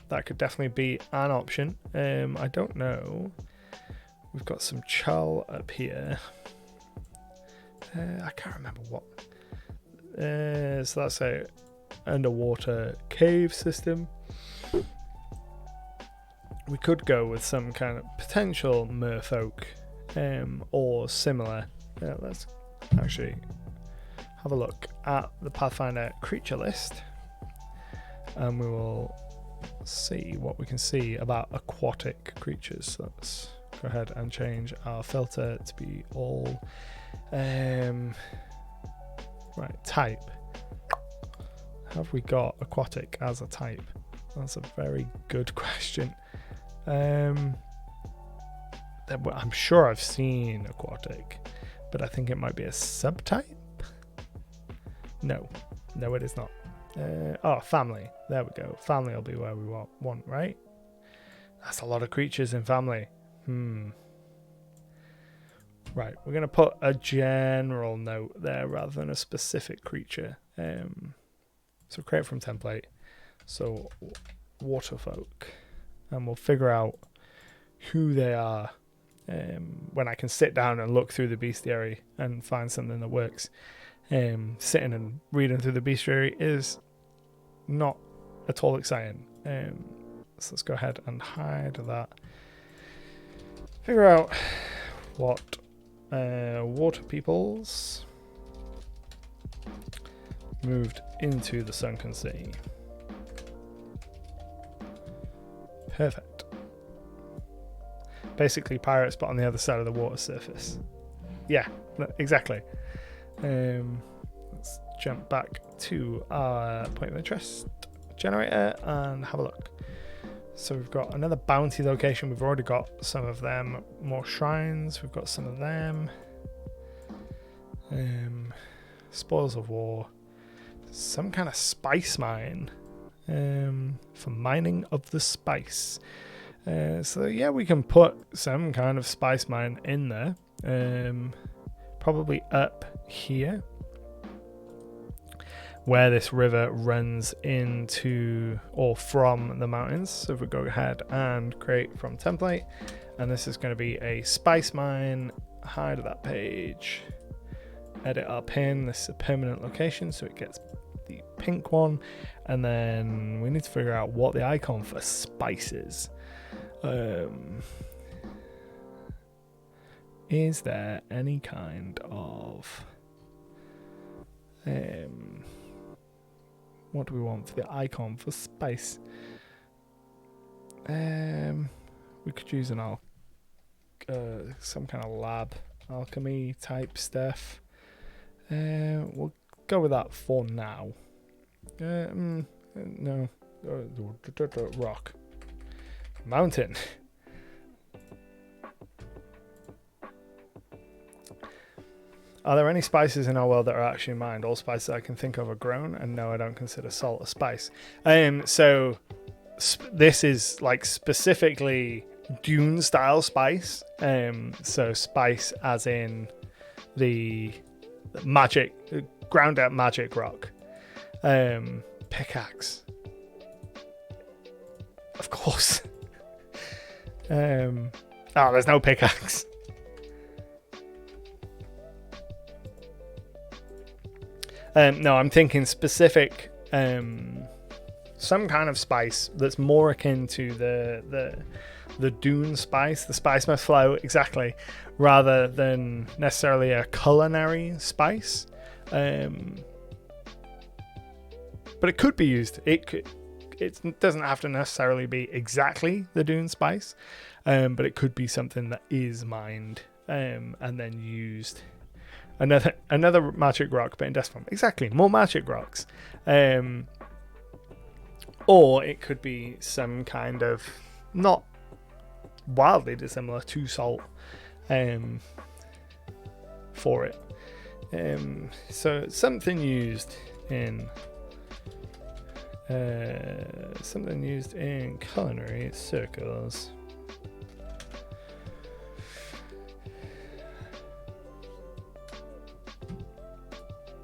That could definitely be an option. I don't know. We've got some chal up here. I can't remember what. So that's a underwater cave system. We could go with some kind of potential merfolk or similar. Let's actually have a look at the Pathfinder creature list, and we will see what we can see about aquatic creatures. So let's go ahead and change our filter to be all right type. Have we got aquatic as a type? That's a very good question. I'm sure I've seen aquatic, but I think it might be a subtype. No, it is not. Family. There we go. Family will be where we want, right? That's a lot of creatures in family. Right, we're going to put a general note there rather than a specific creature. So create from template. So waterfolk. And we'll figure out who they are when I can sit down and look through the bestiary and find something that works. Sitting and reading through the bestiary is not at all exciting. So let's go ahead and hide that. Figure out what water peoples moved into the sunken sea. Perfect. Basically pirates, but on the other side of the water surface. Yeah, exactly. Let's jump back to our point of interest generator and have a look. So we've got another bounty location. We've already got some of them. More shrines. We've got some of them. Spoils of war. Some kind of spice mine. For mining of the spice. So yeah, we can put some kind of spice mine in there. Probably up here, where this river runs into or from the mountains. So if we go ahead and create from template, and this is going to be a spice mine, hide that page, edit our pin. This is a permanent location, so it gets the pink one, and then we need to figure out what the icon for spice is. Is there any kind of what do we want for the icon for spice? We could use an some kind of lab alchemy type stuff. We'll go with that for now. No, rock, mountain. Are there any spices in our world that are actually mined? All spices I can think of are grown, and no, I don't consider salt a spice. So this is like specifically dune style spice. So spice as in the magic, ground out magic rock. Pickaxe. Of course. There's no pickaxe. No, I'm thinking specific, some kind of spice that's more akin to the dune spice. The spice must flow, exactly, rather than necessarily a culinary spice. But it could be used. It doesn't have to necessarily be exactly the dune spice, but it could be something that is mined and then used. Another magic rock, but in death form. Exactly, more magic rocks. Or it could be some kind of not wildly dissimilar to salt for it. So something used in culinary circles.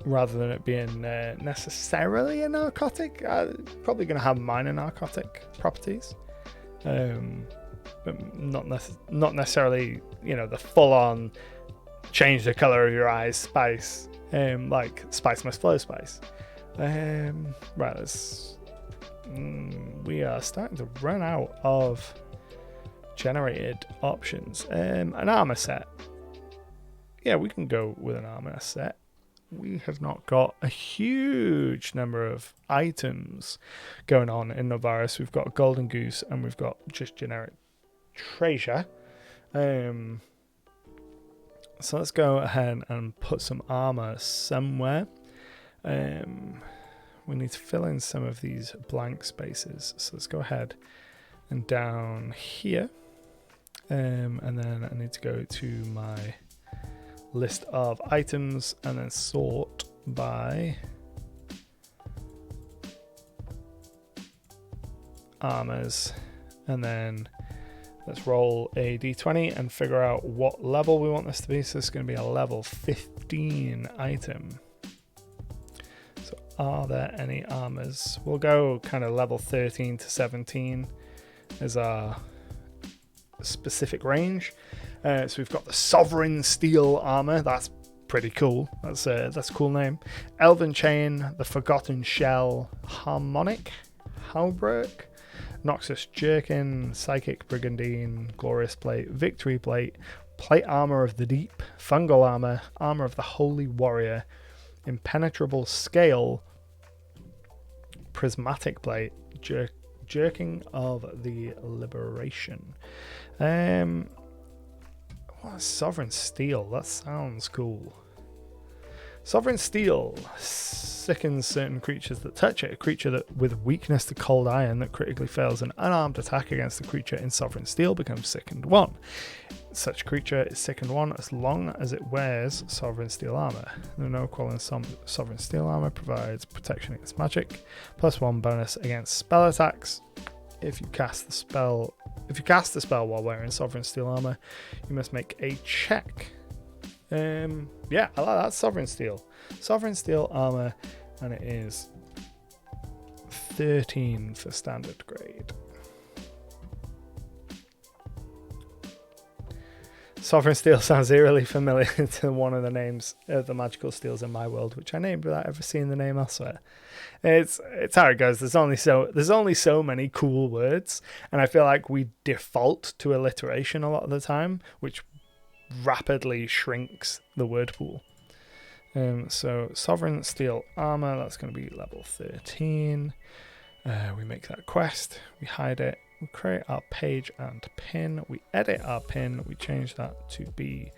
Rather than it being necessarily a narcotic, probably going to have minor narcotic properties, but not necessarily, the full-on change the color of your eyes spice, like spice must flow spice. Right, we are starting to run out of generated options. An armor set. Yeah, we can go with an armor set. We have not got a huge number of items going on in Novaris. We've got Golden Goose and we've got just generic treasure. So let's go ahead and put some armor somewhere. We need to fill in some of these blank spaces. So let's go ahead and down here. And then I need to go to my list of items and then sort by armors, and then let's roll a d20 and figure out what level we want this to be. So it's going to be a level 15 item. So are there any armors? We'll go kind of level 13 to 17 as our specific range. So we've got the Sovereign Steel Armor. That's pretty cool. That's a cool name. Elven Chain, the Forgotten Shell, Harmonic, Halberd, Noxus Jerkin, Psychic Brigandine, Glorious Plate, Victory Plate, Plate Armor of the Deep, Fungal Armor, Armor of the Holy Warrior, Impenetrable Scale, Prismatic Plate, Jerking of the Liberation. What, Sovereign Steel? That sounds cool. Sovereign Steel sickens certain creatures that touch it. A creature that with weakness to cold iron that critically fails an unarmed attack against the creature in Sovereign Steel becomes sickened 1. Such creature is sickened 1 as long as it wears Sovereign Steel armor. The no equivalent Sovereign Steel armor provides protection against magic, +1 bonus against spell attacks. If you cast the spell while wearing Sovereign Steel armor, you must make a check. Yeah, I like that. Sovereign Steel armor, and it is 13 for standard grade. Sovereign Steel sounds eerily familiar to one of the names of the magical steels in my world, which I named without ever seeing the name elsewhere. It's how it goes. There's only so many cool words, and I feel like we default to alliteration a lot of the time, which rapidly shrinks the word pool. So Sovereign Steel armor, that's going to be level 13. We make that quest, we hide it, we create our page and pin, we edit our pin, we change that to be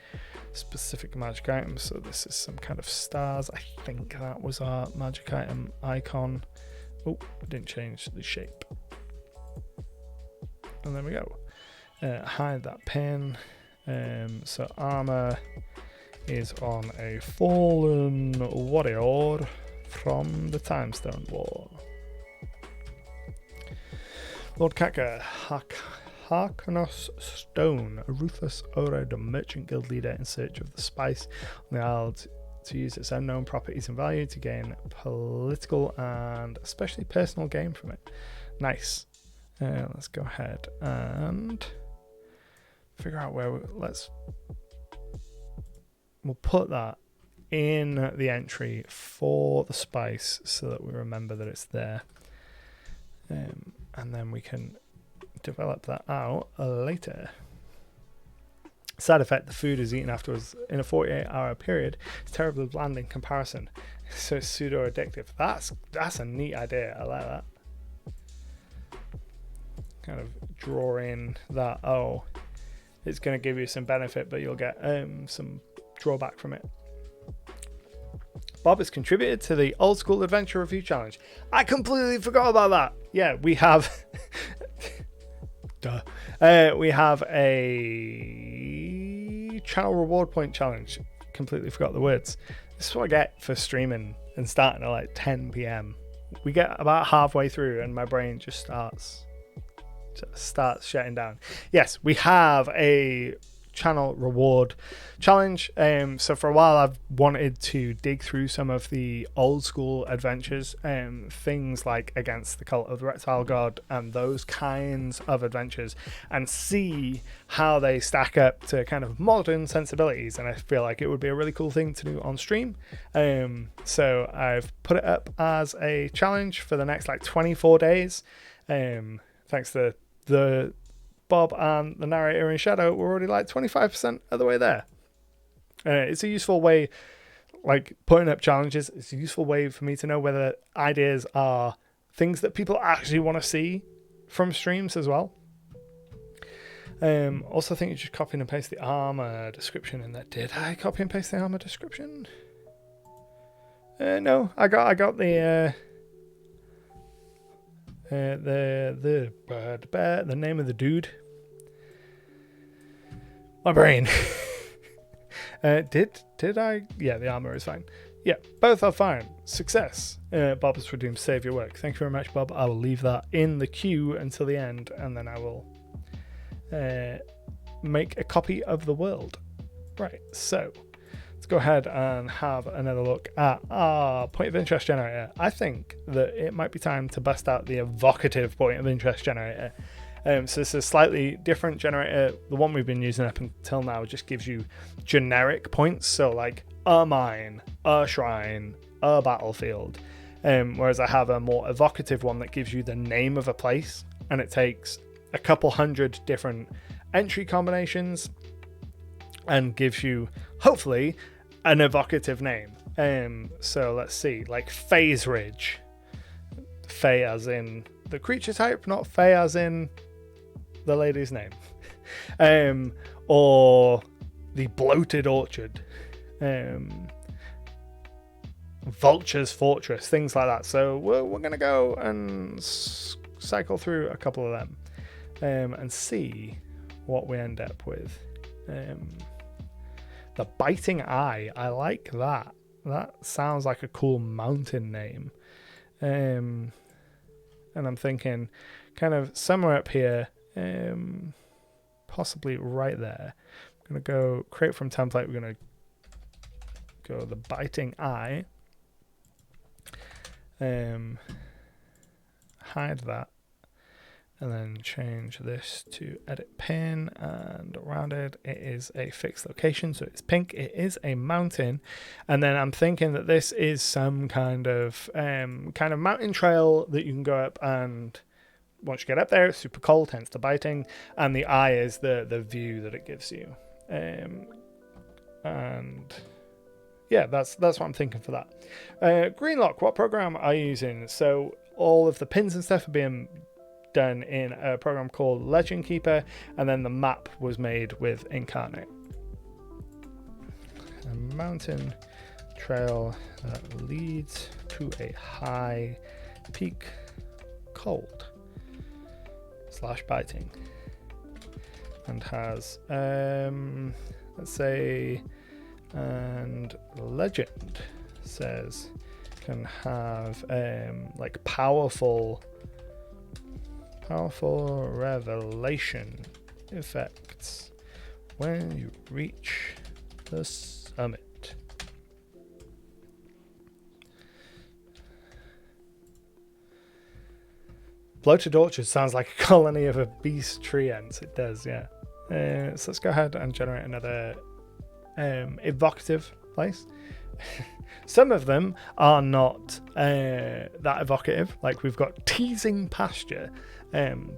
specific magic items. So this is some kind of stars. I think that was our magic item icon. Oh, we didn't change the shape. And there we go. Hide that pin. So armor is on a fallen warrior from the Timestone War. Lord Kaka, Harkonos Stone, a ruthless Orod merchant guild leader in search of the spice on the isle to use its unknown properties and value to gain political and especially personal gain from it. Nice. Let's go ahead and figure out where we'll put that in the entry for the spice so that we remember that it's there. And then we can develop that out later. Side effect, the food is eaten afterwards in a 48-hour period. It's terribly bland in comparison, so it's pseudo-addictive. That's a neat idea. I like that. Kind of draw in that, it's going to give you some benefit, but you'll get some drawback from it. Bob has contributed to the Old School Adventure Review Challenge. I completely forgot about that. Yeah, we have... we have a channel reward point challenge. Completely forgot the words. This is what I get for streaming and starting at like 10 p.m. We get about halfway through and my brain just starts shutting down. Yes, we have a channel reward challenge. So for a while I've wanted to dig through some of the old school adventures, things like Against the Cult of the Reptile God and those kinds of adventures, and see how they stack up to kind of modern sensibilities. And I feel like it would be a really cool thing to do on stream. So I've put it up as a challenge for the next like 24 days. Thanks to the Bob and the narrator in Shadow, we're already like 25% of the way there. It's a useful way, like putting up challenges, it's a useful way for me to know whether ideas are things that people actually want to see from streams as well. Also, I think you just copy and paste the armor description in there. Did I copy and paste the armor description? No, I got the name of the dude. My brain. Did I? Yeah, the armor is fine. Yeah, both are fine. Success. Bob has redeemed. Save your work. Thank you very much, Bob. I will leave that in the queue until the end, and then I will make a copy of the world. Right, so let's go ahead and have another look at our point of interest generator. I think that it might be time to bust out the evocative point of interest generator. So this is a slightly different generator. The one we've been using up until now just gives you generic points. So like a mine, a shrine, a battlefield. Whereas I have a more evocative one that gives you the name of a place. And it takes a couple hundred different entry combinations and gives you, hopefully, an evocative name. So let's see, like Fae's Ridge. Fae as in the creature type, not Fae as in the lady's name. Or the Bloated Orchard. Vulture's Fortress, things like that. So we're going to go and cycle through a couple of them and see what we end up with. The Biting Eye, I like that. That sounds like a cool mountain name. And I'm thinking kind of somewhere up here, possibly right there. I'm going to go create from template. We're going to go the Biting Eye. Hide that. And then change this to edit pin and rounded. It is a fixed location, so it's pink. It is a mountain, and then I'm thinking that this is some kind of mountain trail that you can go up, and once you get up there, it's super cold, hence the biting. And the eye is the view that it gives you. And yeah, that's what I'm thinking for that. Greenlock, what program are you using? So all of the pins and stuff are being done in a program called Legend Keeper, and then the map was made with Incarnate. A mountain trail that leads to a high peak, cold / biting, and has let's say, and legend says can have like powerful revelation effects when you reach the summit. Bloated Orchard sounds like a colony of obese tree ants. It does, yeah. So let's go ahead and generate another evocative place. Some of them are not that evocative. Like we've got Teasing Pasture,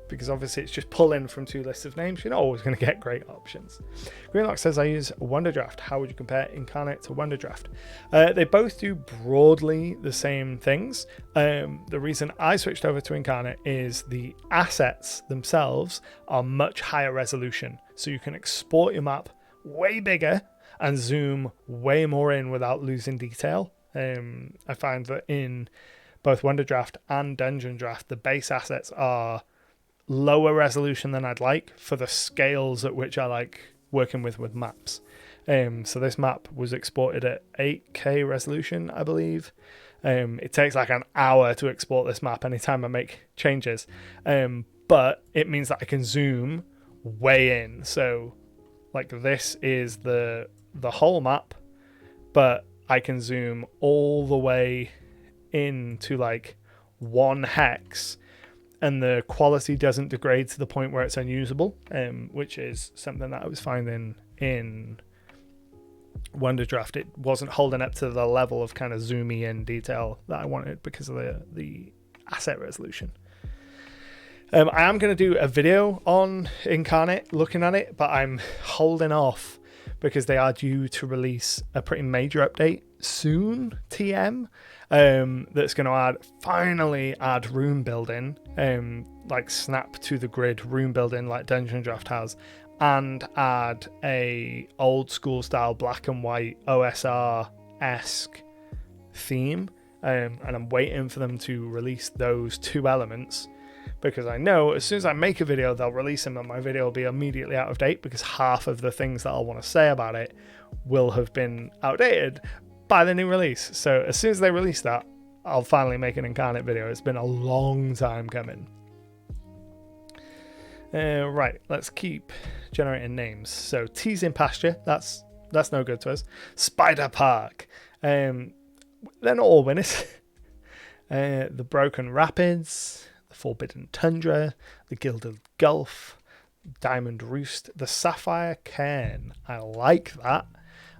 because obviously it's just pulling from 2 lists of names. You're not always going to get great options. Greenlock says I use Wonderdraft. How would you compare Incarnate to Wonderdraft? They both do broadly the same things. The reason I switched over to Incarnate is the assets themselves are much higher resolution, so you can export your map way bigger and zoom way more in without losing detail. I find that in both Wonderdraft and Dungeon Draft, the base assets are lower resolution than I'd like for the scales at which I like working with maps. So this map was exported at 8K resolution, I believe. It takes like an hour to export this map anytime I make changes. But it means that I can zoom way in. So like this is the whole map, but I can zoom all the way into like 1 hex, and the quality doesn't degrade to the point where it's unusable, which is something that I was finding in Wonderdraft. It wasn't holding up to the level of kind of zoomy in detail that I wanted because of the asset resolution. I am going to do a video on Incarnate looking at it, but I'm holding off because they are due to release a pretty major update soon, TM, that's going to finally add room building, like snap to the grid room building like Dungeon Draft has, and add a old school style black and white OSR-esque theme. And I'm waiting for them to release those 2 elements, because I know as soon as I make a video, they'll release them and my video will be immediately out of date, because half of the things that I'll want to say about it will have been outdated by the new release. So as soon as they release that, I'll finally make an Incarnate video. It's been a long time coming. Right, let's keep generating names. So Teasing Pasture, that's no good to us. Spider Park, they're not all winners. The Broken Rapids, the Forbidden Tundra, the Gilded Gulf, Diamond Roost, the Sapphire Cairn. I like that.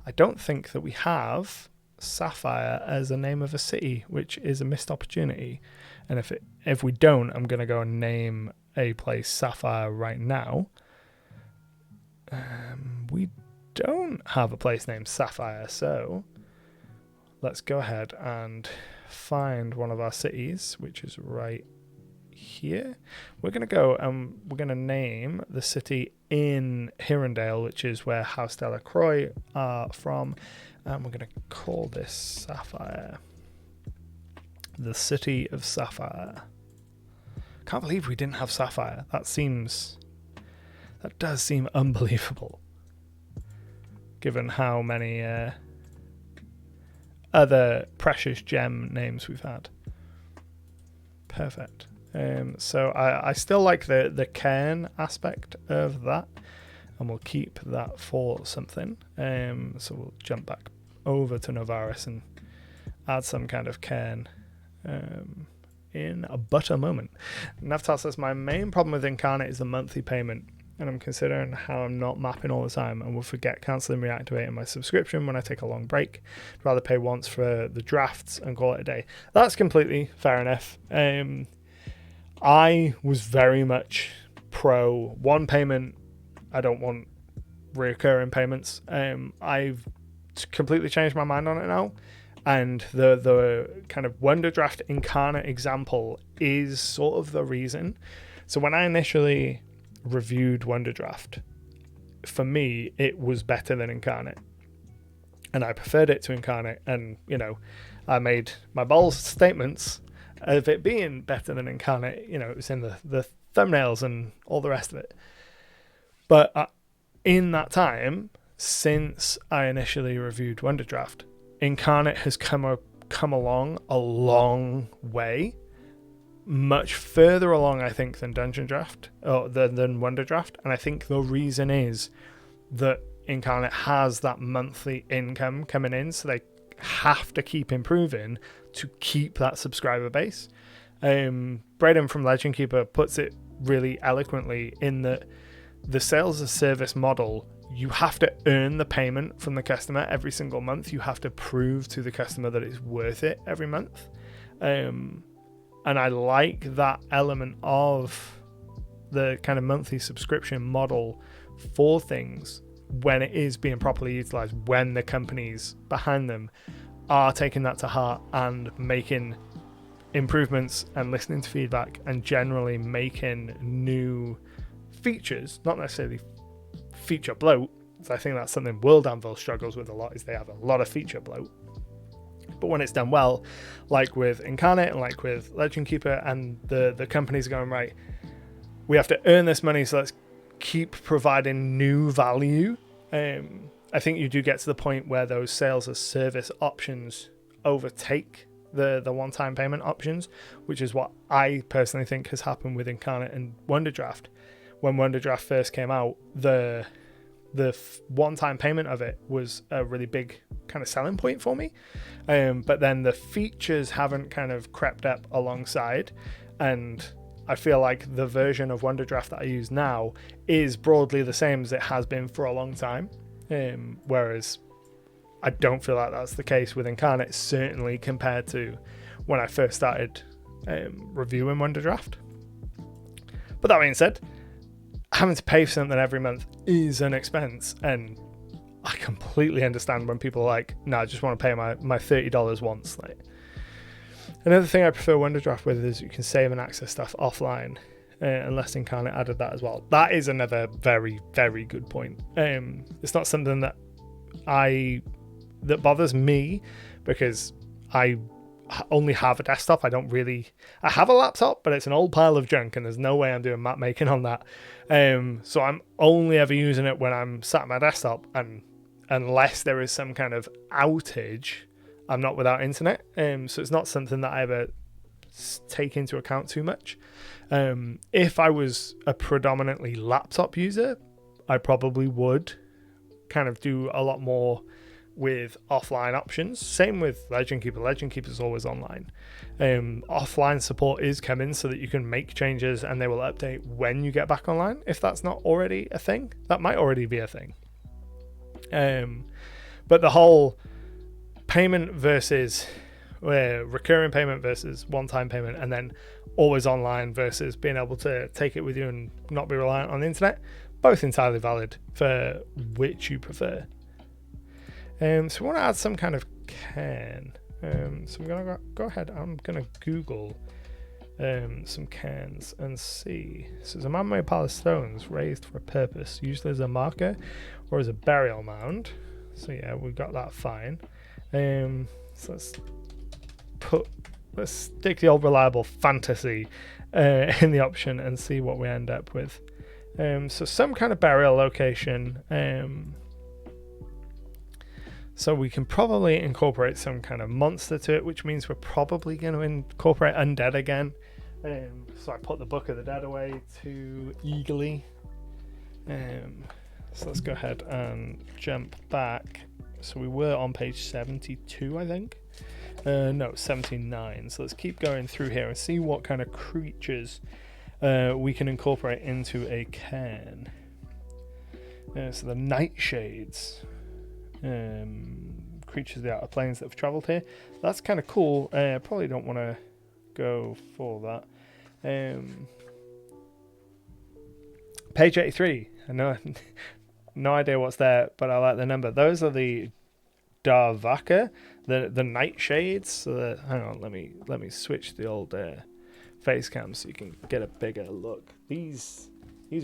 I don't think that we have Sapphire as a name of a city, which is a missed opportunity. And if we don't, I'm going to go and name a place Sapphire right now. We don't have a place named Sapphire, so let's go ahead and find one of our cities, which is right here. We're going to go and we're going to name the city in Hirondale, which is where House Delacroix are from, and we're going to call this Sapphire. The City of Sapphire. Can't believe we didn't have Sapphire. That does seem unbelievable, given how many other precious gem names we've had. Perfect. So I still like the cairn aspect of that, and we'll keep that for something. So we'll jump back over to Novaris and add some kind of cairn in but a moment. Navtal says, my main problem with Incarnate is the monthly payment, and I'm considering how I'm not mapping all the time and will forget cancelling reactivating my subscription when I take a long break. I'd rather pay once for the drafts and call it a day. That's completely fair enough. I was very much pro one payment. I don't want recurring payments. I've completely changed my mind on it now, and the kind of Wonder Draft Incarnate example is sort of the reason. So when I initially reviewed Wonder Draft, for me it was better than Incarnate, and I preferred it to Incarnate, and I made my bold statements of it being better than Incarnate. It was in the thumbnails and all the rest of it. But in that time, since I initially reviewed Wonder Draft, Incarnate has come along a long way, much further along, I think, than Dungeon Draft or than Wonder Draft. And I think the reason is that Incarnate has that monthly income coming in, so they have to keep improving to keep that subscriber base. Braden from Legend Keeper puts it really eloquently in that the sales as service model, you have to earn the payment from the customer every single month. You have to prove to the customer that it's worth it every month. And I like that element of the kind of monthly subscription model for things when it is being properly utilized, when the companies behind them are taking that to heart and making improvements and listening to feedback and generally making new features, not necessarily feature bloat. So I think that's something World Anvil struggles with a lot, is they have a lot of feature bloat. But when it's done well, like with Incarnate and like with Legend Keeper, and the companies are going, right, we have to earn this money, so let's keep providing new value. I think you do get to the point where those sales as service options overtake the one-time payment options, which is what I personally think has happened with Incarnate and Wonder Draft. When Wonder Draft first came out, the one-time payment of it was a really big kind of selling point for me, but then the features haven't kind of crept up alongside, and I feel like the version of Wonder Draft that I use now is broadly the same as it has been for a long time, whereas I don't feel like that's the case with Incarnate, certainly compared to when I first started reviewing Wonder Draft. But that being said, having to pay for something every month is an expense, and I completely understand when people are like, no, I just want to pay my $30 once. Like, another thing I prefer Wonder Draft with is you can save and access stuff offline, unless Incarnate added that as well. That is another very, very good point. It's not something that bothers me, because I only have a desktop. I have a laptop, but it's an old pile of junk, and there's no way I'm doing map making on that. So I'm only ever using it when I'm sat at my desktop, and unless there is some kind of outage, I'm not without internet. So it's not something that I ever take into account too much. If I was a predominantly laptop user, I probably would kind of do a lot more with offline options. Same with Legend Keeper. Legend Keeper is always online. Offline support is coming so that you can make changes and they will update when you get back online. If that's not already a thing, that might already be a thing. But the whole payment versus recurring payment versus one-time payment, and then always online versus being able to take it with you and not be reliant on the internet, both entirely valid for which you prefer. So we want to add some kind of cairn. So I'm going to go ahead. I'm going to Google some cairns and see. So there's a man-made pile of stones raised for a purpose, usually as a marker or as a burial mound. So yeah, we got that fine. So let's put let's stick the old reliable fantasy in the option and see what we end up with. So some kind of burial location. So we can probably incorporate some kind of monster to it, which means we're probably going to incorporate undead again. So I put the Book of the Dead away too eagerly. So let's go ahead and jump back. So we were on page 72, I think. No, 79. So let's keep going through here and see what kind of creatures we can incorporate into a cairn. So the nightshades. Creatures of the outer planes that have travelled here. That's kind of cool. Probably don't want to go for that. Page 83. I know, no idea what's there, but I like the number. Those are the Darvaka, the nightshades. So hang on, let me switch the old face cam so you can get a bigger look. These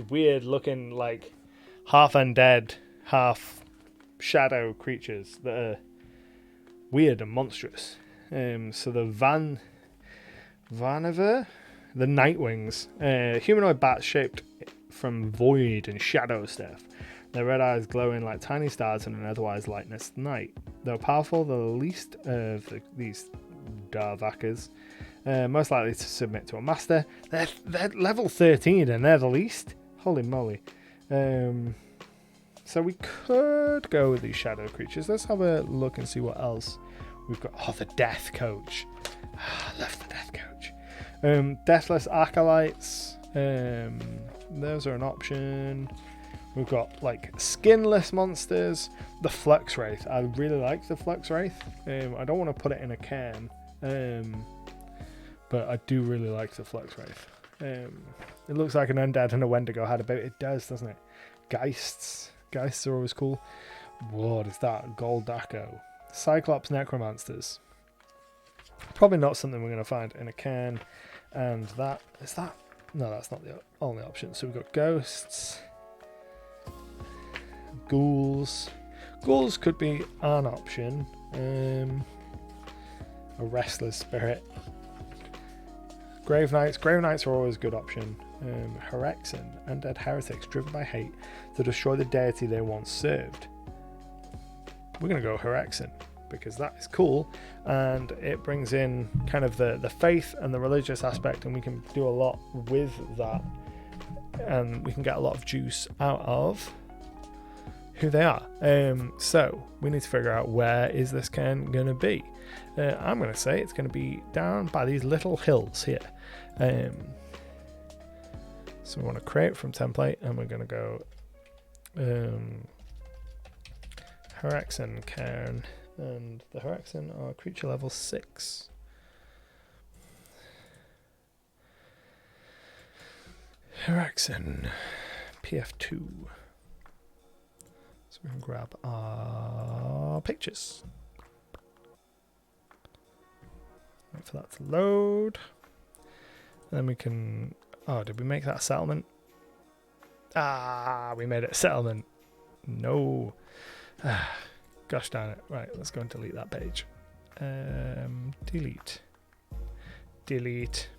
weird looking, like half undead, half shadow creatures that are weird and monstrous. So the Vaniver, the Nightwings, humanoid bats shaped from void and shadow stuff. Their red eyes glowing like tiny stars in an otherwise lightless night. Though powerful, the least of these Darvakas, most likely to submit to a master. They're level 13 and they're the least? Holy moly. So we could go with these shadow creatures. Let's have a look and see what else we've got. Oh, the Death Coach. I love the Death Coach. Deathless Acolytes. Those are an option. We've got like skinless monsters. The Flux Wraith. I really like the Flux Wraith. I don't want to put it in a cairn. But I do really like the Flux Wraith. It looks like an undead and a Wendigo had about it. Does, doesn't it? Geists. Geists are always cool. What is that? Goldaco. Cyclops Necromancers. Probably not something we're going to find in a cairn. And that... Is that... No, that's not the only option. So we've got ghosts. Ghouls. Ghouls could be an option. A restless spirit. Grave Knights. Grave Knights are always a good option. Herexen. Undead heretics driven by hate to destroy the deity they once served. We're going to go Herexen because that is cool and it brings in kind of the faith and the religious aspect, and we can do a lot with that and we can get a lot of juice out of who they are. So we need to figure out where is this cairn going to be. I'm going to say it's going to be down by these little hills here. So we want to create from template and we're going to go Herexen cairn, and the Herexen are creature level 6. Herexen PF2. So we can grab our pictures. Wait for that to load. And then we can... Oh, did we make that a settlement? Ah, we made it a settlement. No. Gosh darn it. Right, let's go and delete that page. Delete. Delete.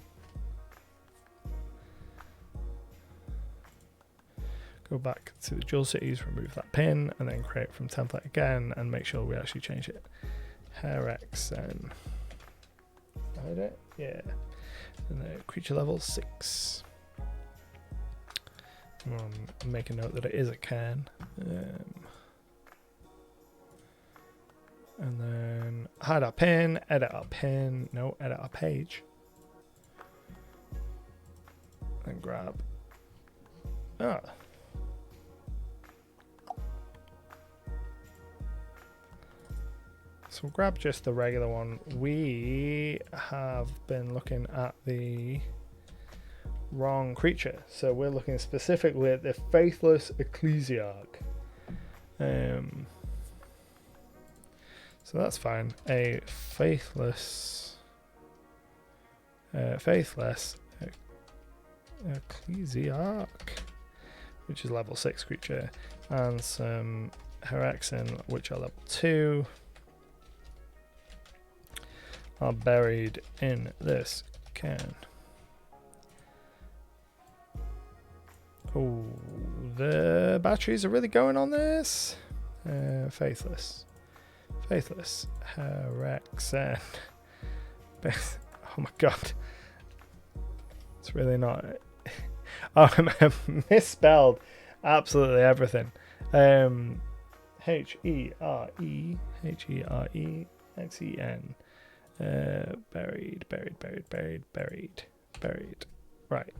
Go back to the Jewel Cities, remove that pin, and then create from template again, and make sure we actually change it. Herexen. Hide it? Yeah. And then creature level 6. Make a note that it is a cairn. And then hide our pin, edit our pin, no, edit our page. And grab. Ah. So we'll grab just the regular one. We have been looking at the wrong creature. So we're looking specifically at the Faithless Ecclesiarch. So that's fine. A faithless Ecclesiarch, which is level 6 creature, and some Herexen, which are level 2. are buried in this can. Oh, the batteries are really going on this. Faithless. Faithless. Hexen. Oh my god. It's really not. Oh, I misspelled absolutely everything. H-E-R-E X-E-N. Buried. Right.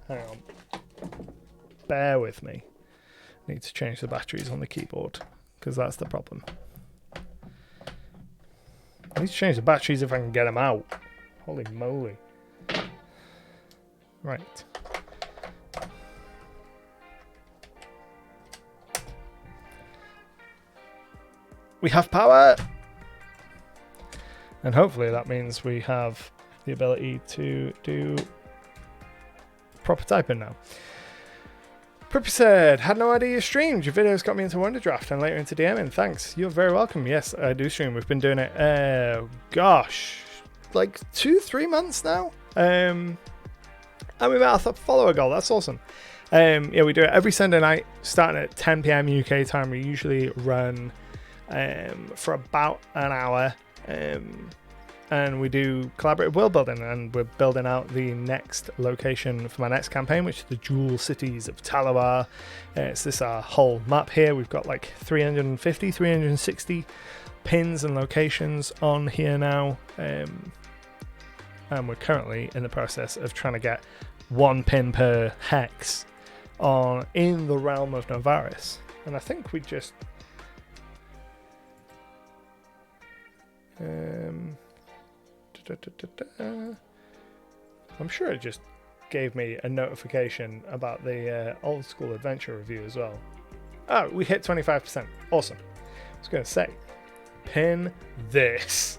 Hang on. Bear with me. I need to change the batteries on the keyboard because that's the problem. I need to change the batteries if I can get them out. Holy moly. Right. We have power! And hopefully that means we have the ability to do proper typing now. Prippy said, had no idea you streamed. Your videos got me into Wonderdraft and later into DMing. Thanks. You're very welcome. Yes, I do stream. We've been doing it, gosh, like 2-3 months now. And we met our follower goal. That's awesome. Yeah, we do it every Sunday night, starting at 10 p.m. UK time. We usually run for about an hour. And we do collaborative world building, and we're building out the next location for my next campaign, which is the Jewel Cities of Talabar. It's this our whole map here. We've got like 360 pins and locations on here now, and we're currently in the process of trying to get 1 pin per hex on in the realm of Novaris. And I think we just I'm sure it just gave me a notification about the old school adventure review as well. Oh, we hit 25%. Awesome. I was going to say, pin this.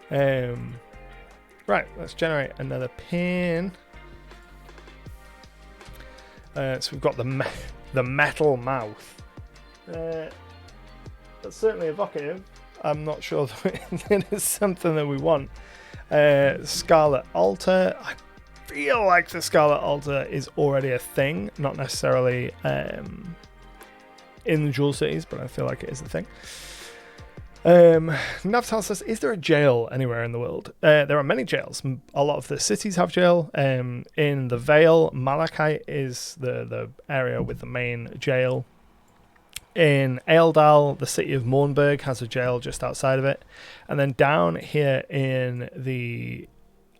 Right, let's generate another pin. So we've got the metal mouth. That's certainly evocative. I'm not sure that it is something that we want. Scarlet Altar. I feel like the Scarlet Altar is already a thing, not necessarily in the Jewel Cities, but I feel like it is a thing. Navtal says, is there a jail anywhere in the world? There are many jails. A lot of the cities have jail. In the Vale, Malachite is the area with the main jail. In Eildal, the city of Mornburg has a jail just outside of it. And then down here in the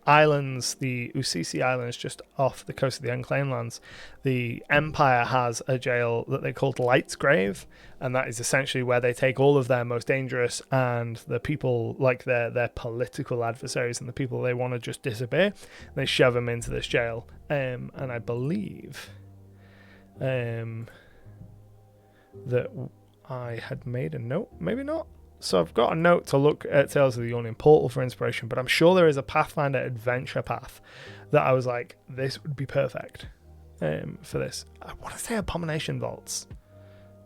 islands, the Usisi Islands, just off the coast of the Unclaimed Lands, the Empire has a jail that they call Light's Grave. And that is essentially where they take all of their most dangerous and the people, like their political adversaries and the people they want to just disappear, they shove them into this jail. And I believe that I had made a note, maybe not. So I've got a note to look at Tales of the Yawning Portal for inspiration, but I'm sure there is a Pathfinder adventure path that I was like, this would be perfect for this. I want to say Abomination Vaults,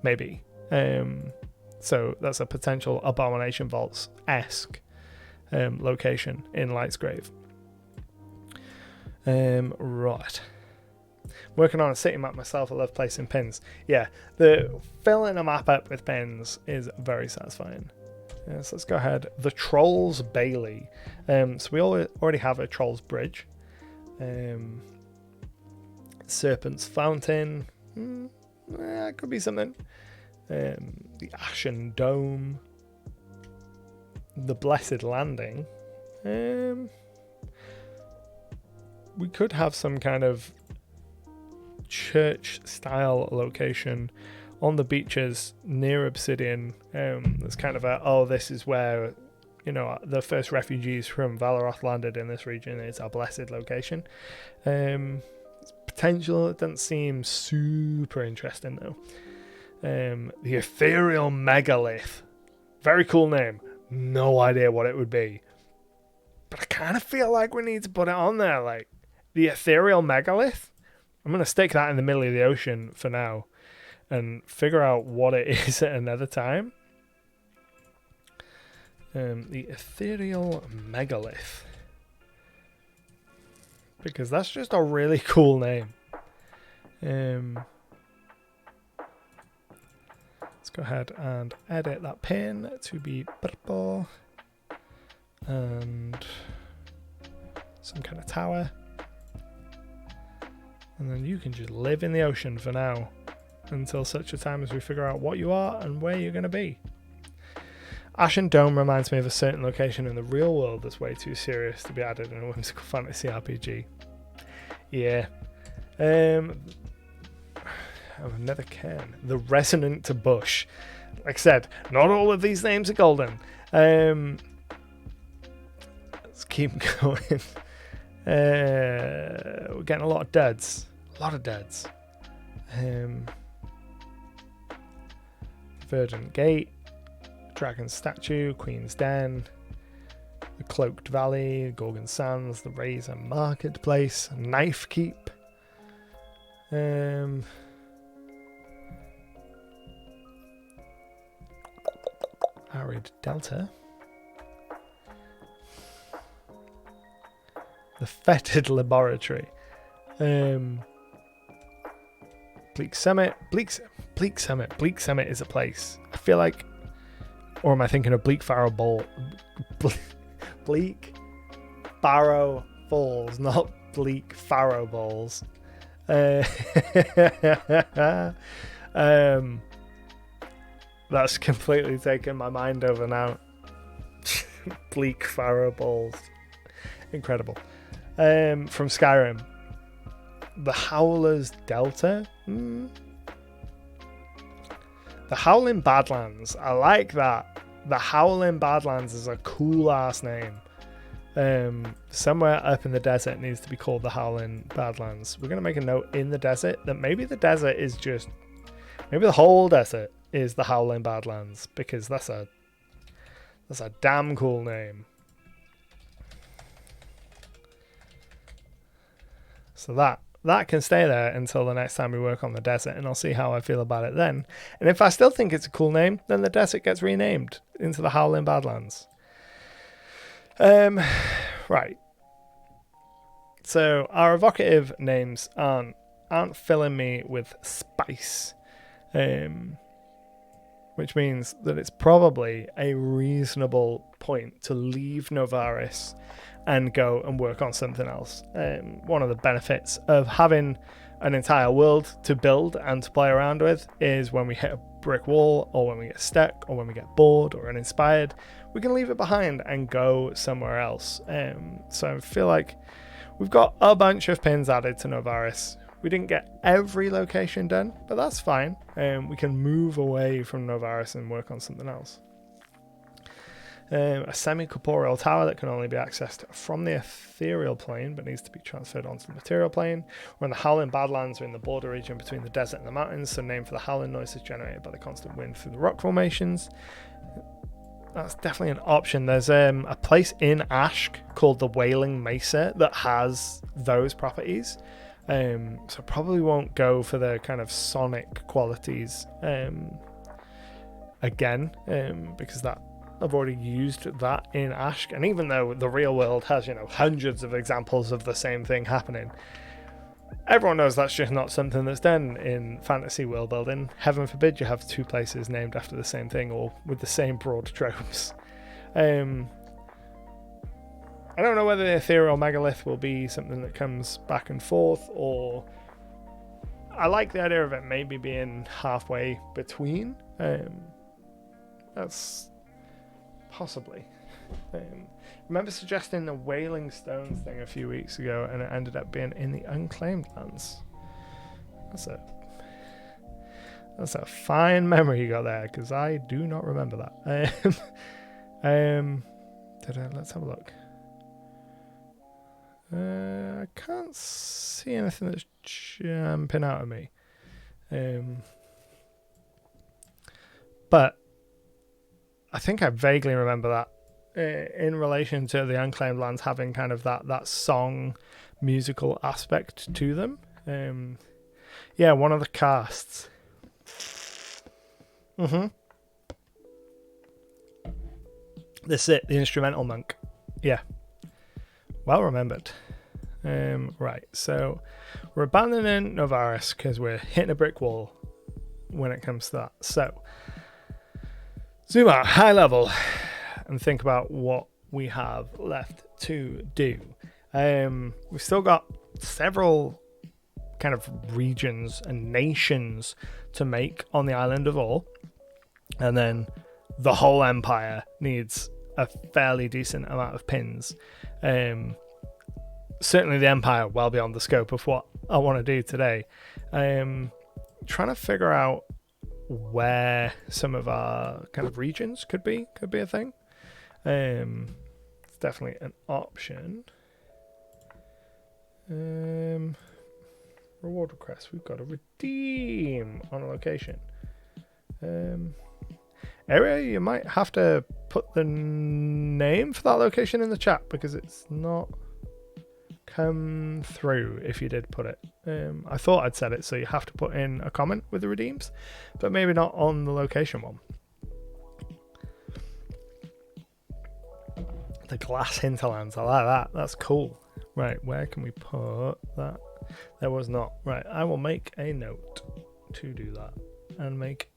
maybe. So that's a potential Abomination Vaults-esque location in Light's Grave. Right. Working on a city map myself. I love placing pins. Yeah, the filling a map up with pins is very satisfying. So let's go ahead. The Troll's Bailey. So we already have a Troll's Bridge. Serpent's Fountain. It could be something. The Ashen Dome. The Blessed Landing. We could have some kind of church style location on the beaches near Obsidian. There's kind of this is where, the first refugees from Valoroth landed in this region. It's our blessed location. It's potential. It doesn't seem super interesting though. The Ethereal Megalith, very cool name. No idea what it would be, but I kind of feel like we need to put it on there, like the Ethereal Megalith. I'm going to stick that in the middle of the ocean for now and figure out what it is at another time. The ethereal megalith, because that's just a really cool name. Let's go ahead and edit that pin to be purple and some kind of tower, and then you can just live in the ocean for now until such a time as we figure out what you are and where you're going to be. Ashen Dome reminds me of a certain location in the real world that's way too serious to be added in a whimsical fantasy RPG. Yeah. Another cairn. The Resonant Bush. Like I said, not all of these names are golden. Let's keep going. We're getting a lot of duds. A lot of duds. Verdant Gate. Dragon Statue. Queen's Den. The Cloaked Valley. Gorgon Sands. The Razor Marketplace. Knife Keep. Arid Delta. The Fetid Laboratory. Bleak Summit. Bleak Summit. Bleak Summit is a place. I feel like, or am I thinking of Bleak Farrow Bleak Barrow Falls, not Bleak Farrow Balls. That's completely taken my mind over now. Bleak Farrow Balls. Incredible. From Skyrim. The Howler's Delta. The Howling Badlands. I like that. The Howling Badlands is a cool ass name. Somewhere up in the desert needs to be called the Howling Badlands. We're going to make a note in the desert that maybe the desert is just, maybe the whole desert is the Howling Badlands, because that's a damn cool name. So that can stay there until the next time we work on the desert, and I'll see how I feel about it then. And if I still think it's a cool name, then the desert gets renamed into the Howling Badlands. Right. So our evocative names aren't filling me with spice. Which means that it's probably a reasonable point to leave Novaris and go and work on something else. One of the benefits of having an entire world to build and to play around with is when we hit a brick wall, or when we get stuck, or when we get bored or uninspired, we can leave it behind and go somewhere else. So I feel like we've got a bunch of pins added to Novaris. We didn't get every location done, but that's fine. We can move away from Novaris and work on something else. A semi-corporeal tower that can only be accessed from the ethereal plane, but needs to be transferred onto the material plane. We're in the Howling Badlands, we're in the border region between the desert and the mountains, so named for the howling noises generated by the constant wind through the rock formations. That's definitely an option. There's a place in Ashk called the Wailing Mesa that has those properties. So probably won't go for the kind of sonic qualities again, because that I've already used that in Ashk, and even though the real world has, hundreds of examples of the same thing happening, everyone knows that's just not something that's done in fantasy world building. Heaven forbid you have two places named after the same thing or with the same broad tropes. I don't know whether the ethereal megalith will be something that comes back and forth, or I like the idea of it maybe being halfway between. That's possibly. Remember suggesting the Wailing Stones thing a few weeks ago, and it ended up being in the Unclaimed Lands. That's a fine memory you got there, because I do not remember that. Let's have a look. I can't see anything that's jumping out at me. But I think I vaguely remember that in relation to the Unclaimed Lands having kind of that song musical aspect to them. Yeah, one of the casts. This is it, the instrumental monk. Yeah. Well remembered. Right, so we're abandoning Novaris because we're hitting a brick wall when it comes to that. So, zoom out, high level, and think about what we have left to do. We've still got several kind of regions and nations to make on the island of All, and then the whole empire needs a fairly decent amount of pins. Certainly the empire well beyond the scope of what I want to do today. Trying to figure out where some of our kind of regions could be a thing. It's definitely an option. Reward request, we've got to redeem on a location. Area, you might have to put the name for that location in the chat because it's not come through if you did put it. I thought I'd said it, so you have to put in a comment with the redeems, but maybe not on the location one. The glass hinterlands, I like that. That's cool. Right, where can we put that? There was not. Right, I will make a note to do that and make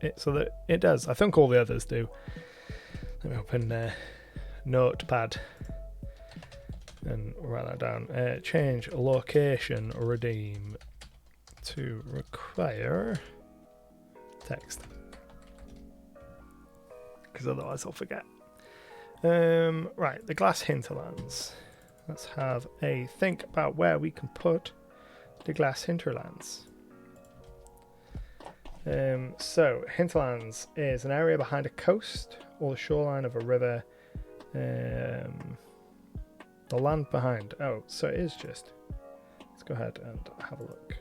it so that it does. I think all the others do. Let me open Notepad and write that down. Change location redeem to require text, because otherwise I'll forget. Right, the glass hinterlands. Let's have a think about where we can put the glass hinterlands. So hinterlands is an area behind a coast or the shoreline of a river. The land behind. Oh, so it is just. Let's go ahead and have a look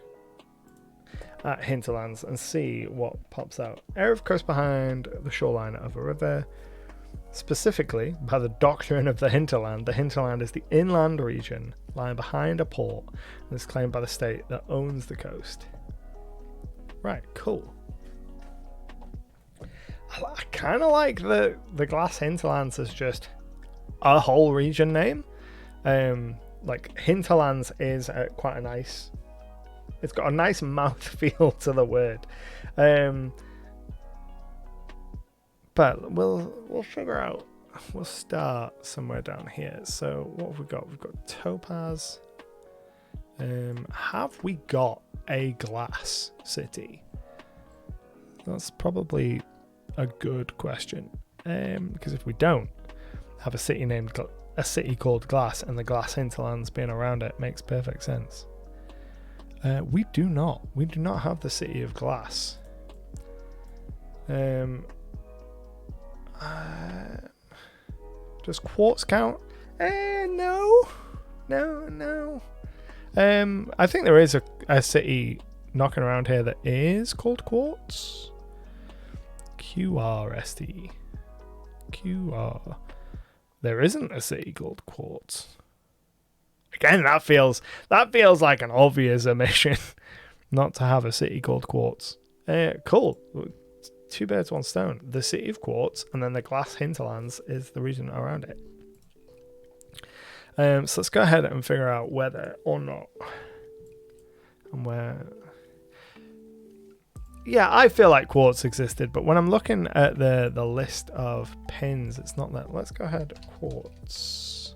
at hinterlands and see what pops out. Area of coast behind the shoreline of a river. Specifically, by the doctrine of the hinterland is the inland region lying behind a port and is claimed by the state that owns the coast. Right, cool. I kind of like the glass hinterlands as just a whole region name. Like hinterlands is quite a nice. It's got a nice mouth feel to the word. But we'll figure out. We'll start somewhere down here. So what have we got? We've got topaz. Have we got a glass city? That's probably a good question. Because if we don't have a city called Glass and the glass hinterlands being around it makes perfect sense. We do not have the city of Glass. Does quartz count? No. I think there is a city knocking around here that is called Quartz. QRST. QR. There isn't a city called Quartz. Again, that feels like an obvious omission not to have a city called Quartz. Cool. Two birds, one stone. The city of Quartz and then the glass hinterlands is the region around it. So let's go ahead and figure out whether or not and where. Yeah, I feel like Quartz existed, but when I'm looking at the list of pins, it's not that. Let's go ahead. Quartz.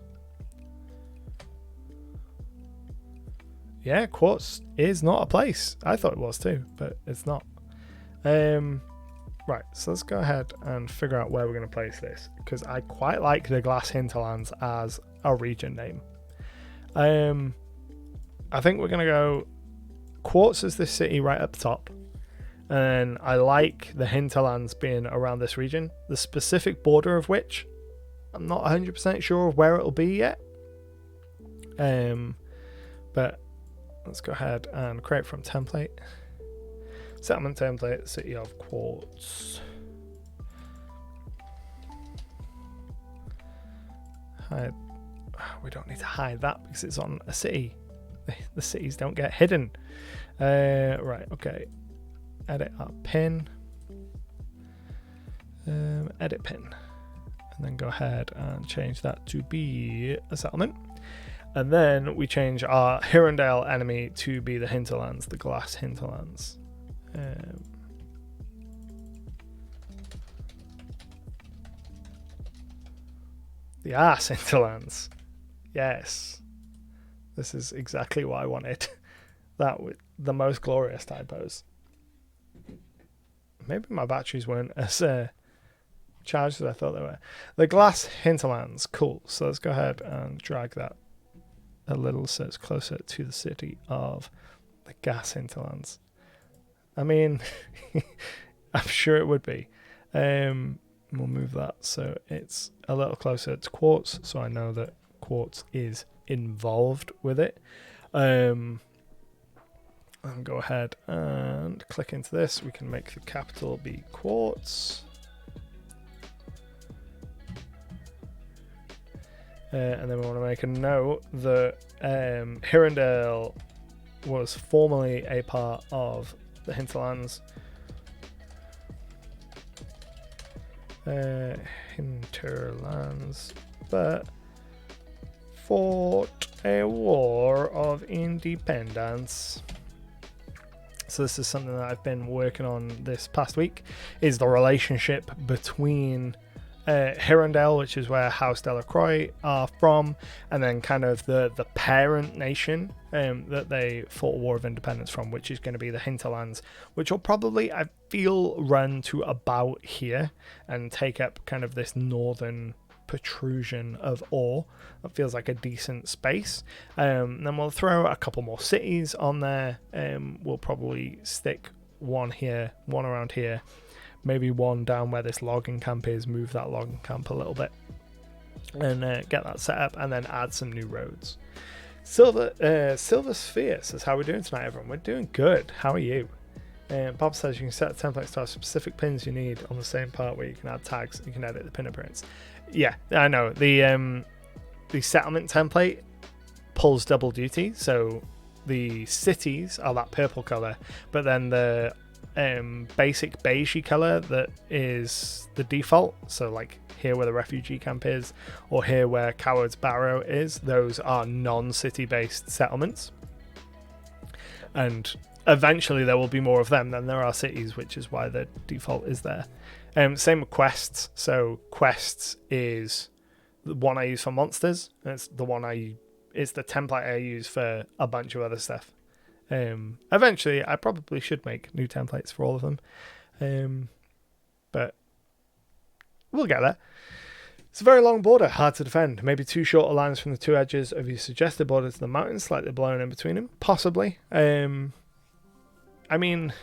Yeah, Quartz is not a place. I thought it was too, but it's not. Right, so let's go ahead and figure out where we're going to place this, because I quite like the glass hinterlands as a region name. I think we're going to go Quartz as this city right up top, and I like the hinterlands being around this region, the specific border of which I'm not 100% sure of where it'll be yet. But let's go ahead and create from template. Settlement template, city of Quartz. Hide. We don't need to hide that because it's on a city. The cities don't get hidden. Right, okay. Edit our pin. Edit pin. and then go ahead and change that to be a settlement. And then we change our Hirondale enemy to be the hinterlands, the glass hinterlands. The ass hinterlands. Yes. This is exactly what I wanted. That with the most glorious typos. Maybe my batteries weren't as charged as I thought they were. The glass hinterlands. Cool. So let's go ahead and drag that a little so it's closer to the city of the gas hinterlands. I mean, I'm sure it would be. We'll move that so it's a little closer to quartz, so I know that quartz is involved with it. And go ahead and click into this. We can make the capital be quartz. And then we want to make a note that Hirondale was formerly a part of the hinterlands. Hinterlands, but fought a war of independence. So this is something that I've been working on this past week, is the relationship between Hirondale, which is where House Delacroix are from, and then kind of the parent nation that they fought a war of independence from, which is going to be the hinterlands, which will probably, I feel, run to about here and take up kind of this northern protrusion of ore. That feels like a decent space. Then we'll throw a couple more cities on there. We'll probably stick one here, one around here, maybe one down where this logging camp is, move that logging camp a little bit, and get that set up, and then add some new roads. Silver Sphere says, how are we doing tonight, everyone? We're doing good. How are you? Bob says you can set templates to have specific pins you need on the same part where you can add tags and you can edit the pin appearance. Yeah, I know. The settlement template pulls double duty, so the cities are that purple color, but then the basic beigey color that is the default, so like here where the refugee camp is, or here where Coward's Barrow is, those are non-city based settlements, and eventually there will be more of them than there are cities, which is why the default is there. Same with quests. So quests is the one I use for monsters, and it's the template I use for a bunch of other stuff. Eventually I probably should make new templates for all of them, but we'll get there. It's a very long border, hard to defend. Maybe two shorter lines from the two edges of your suggested border to the mountains, slightly blown in between them, possibly. I mean,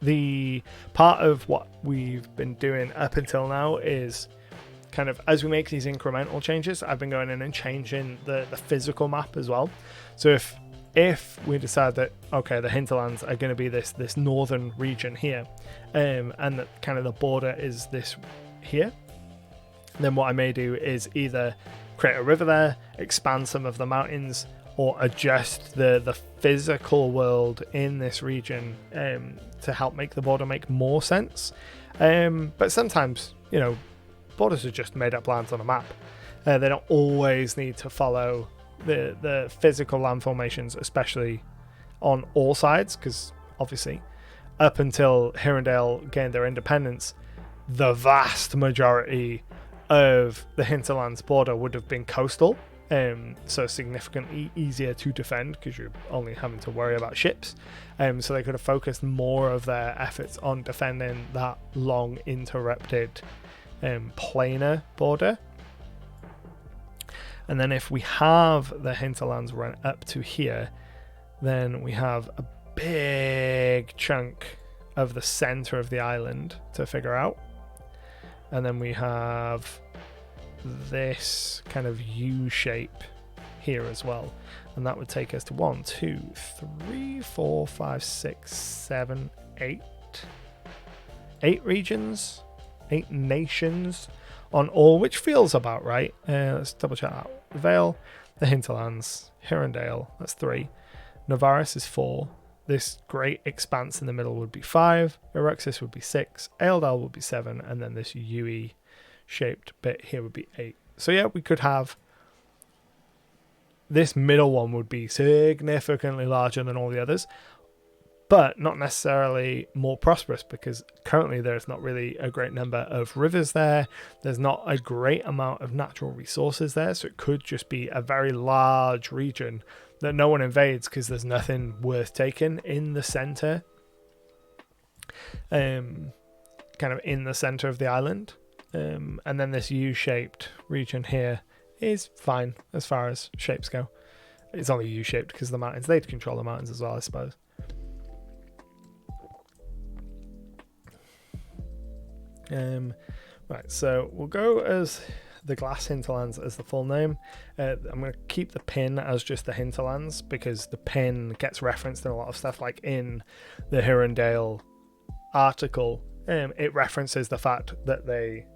the part of what we've been doing up until now is kind of, as we make these incremental changes, I've been going in and changing the physical map as well. So if we decide that, okay, the hinterlands are going to be this northern region here, and that kind of the border is this here, then what I may do is either create a river there, expand some of the mountains, or adjust the physical world in this region to help make the border make more sense. But sometimes, borders are just made up lands on a map. They don't always need to follow the physical land formations, especially on all sides, because obviously up until Hirondale gained their independence, the vast majority of the hinterlands border would have been coastal, so significantly easier to defend because you're only having to worry about ships. So they could have focused more of their efforts on defending that long interrupted planar border. And then if we have the hinterlands run up to here, then we have a big chunk of the center of the island to figure out. And then we have this kind of U shape here as well. And that would take us to 1, 2, 3, 4, 5, 6, 7, 8. 8 regions, 8 nations on all, which feels about right. Let's double check out. The Vale, the Hinterlands, Hirondale, that's 3. Novaris is 4. This great expanse in the middle would be 5. Eruxis would be 6. Aeldal would be 7. And then this UE shaped bit here would be 8. So yeah, we could have this middle one would be significantly larger than all the others, but not necessarily more prosperous, because currently there's not really a great number of rivers there. There's not a great amount of natural resources there, so it could just be a very large region that no one invades because there's nothing worth taking in the center, kind of in the center of the island. And then this U-shaped region here is fine as far as shapes go. It's only U-shaped because of the mountains. They control the mountains as well, I suppose. Right, so we'll go as the Glass Hinterlands as the full name. I'm going to keep the pin as just the Hinterlands, because the pin gets referenced in a lot of stuff, like in the Hirondale article. It references the fact that they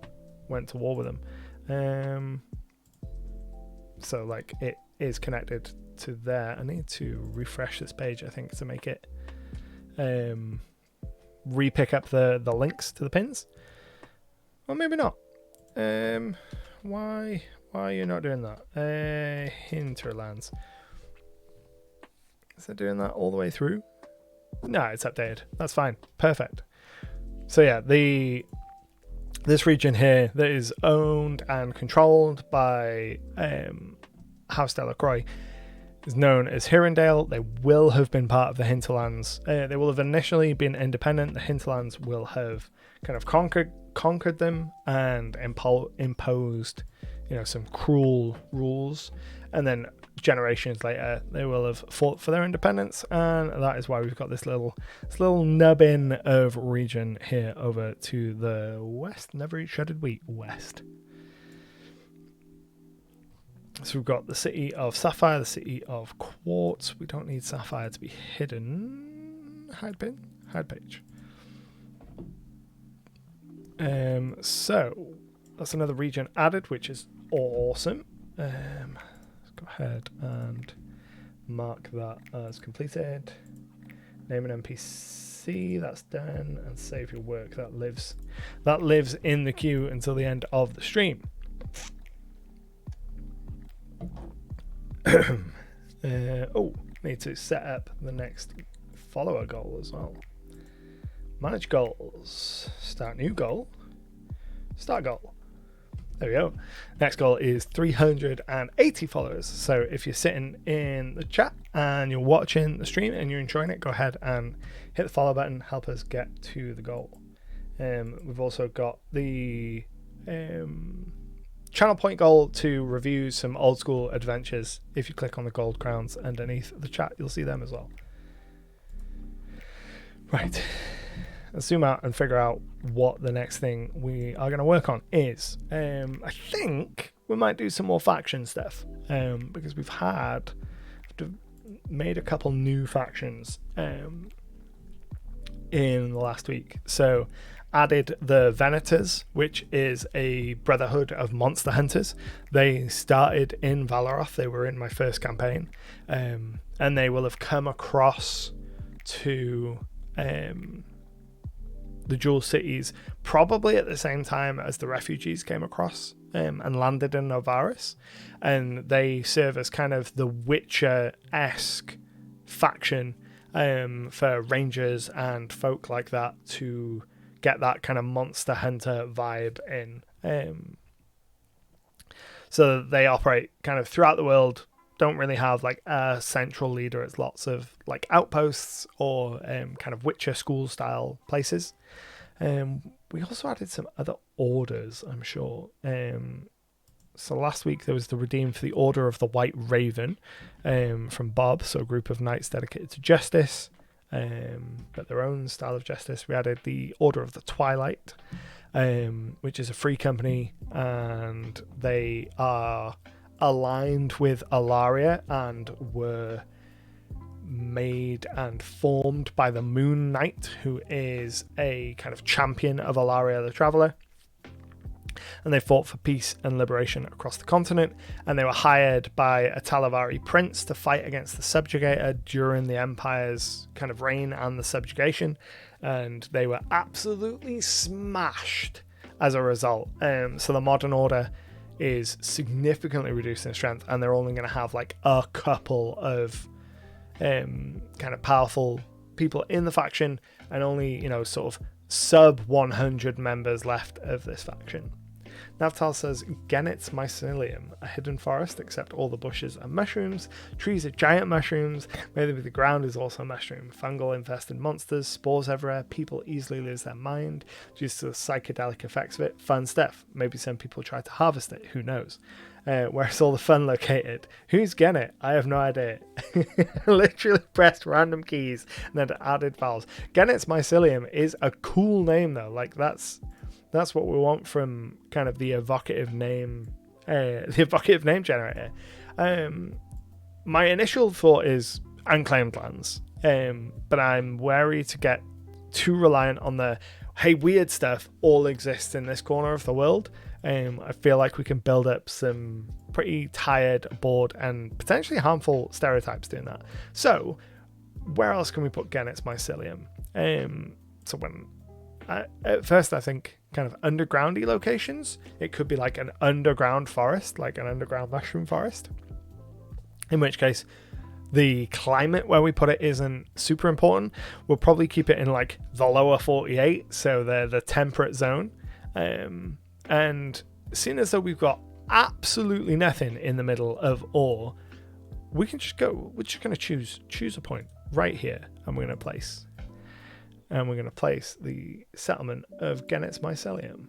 went to war with them. So like it is connected to there. I need to refresh this page, I think, to make it re-pick up the links to the pins. Or maybe not. Why are you not doing that? Hinterlands. Is it doing that all the way through? No, it's updated. That's fine. Perfect. So yeah, this region here that is owned and controlled by House Delacroix is known as Hirondale. They will have been part of the Hinterlands. They will have initially been independent. The Hinterlands will have kind of conquered them and imposed, some cruel rules, and then generations later they will have fought for their independence, and that is why we've got this little nubbin of region here over to the west. Never eat shredded wheat west. So we've got the city of Sapphire, the city of Quartz. We don't need Sapphire to be hidden. Hide page. So that's another region added, which is awesome. Let's go ahead and mark that as completed. Name an NPC, that's done, and save your work. That lives in the queue until the end of the stream. Need to set up the next follower goal as well. Manage goals. Start new goal. Start goal. There we go. Next goal is 380 followers. So if you're sitting in the chat and you're watching the stream and you're enjoying it, go ahead and hit the follow button. Help us get to the goal. We've also got the channel point goal to review some old school adventures. If you click on the gold crowns underneath the chat, you'll see them as well. Right. Let's zoom out and figure out what the next thing we are going to work on is. I think we might do some more faction stuff, because we've made a couple new factions in the last week. So added the Venators, which is a brotherhood of monster hunters. They started in Valoroth. They were in my first campaign, and they will have come across to the Jewel Cities probably at the same time as the refugees came across and landed in Novaris, and they serve as kind of the Witcher-esque faction for rangers and folk like that to get that kind of monster hunter vibe in. So they operate kind of throughout the world, don't really have like a central leader. It's lots of like outposts or kind of Witcher school style places. We also added some other orders, I'm sure. So last week there was the Redeem for the Order of the White Raven from Bob, so a group of knights dedicated to justice, but their own style of justice. We added the Order of the Twilight, which is a free company, and they are aligned with Alaria and were made and formed by the Moon Knight, who is a kind of champion of Alaria the Traveller, and they fought for peace and liberation across the continent, and they were hired by a Talavari prince to fight against the subjugator during the Empire's kind of reign and the subjugation, and they were absolutely smashed as a result. So the Modern Order is significantly reduced in strength, and they're only going to have like a couple of kind of powerful people in the faction, and only, you know, sort of sub 100 members left of this faction. Navtal says, Genet's mycelium, a hidden forest except all the bushes are mushrooms, trees are giant mushrooms, maybe the ground is also a mushroom, fungal infested monsters, spores everywhere, people easily lose their mind due to the psychedelic effects of it. Fun stuff. Maybe some people try to harvest it, who knows. Where's all the fun located? Who's Genet? I have no idea. Literally pressed random keys and then added files. Genet's mycelium is a cool name though. Like that's what we want from kind of the evocative name generator. My initial thought is unclaimed lands, but I'm wary to get too reliant on the hey, weird stuff all exists in this corner of the world. I feel like we can build up some pretty tired, bored, and potentially harmful stereotypes doing that. So where else can we put Genet's mycelium? At first I think kind of undergroundy locations. It could be like an underground forest, like an underground mushroom forest, in which case the climate where we put it isn't super important. We'll probably keep it in like the lower 48, so the temperate zone. And seeing as though we've got absolutely nothing in the middle of ore, we're just going to choose a point right here, and we're going to place the settlement of Genet's mycelium.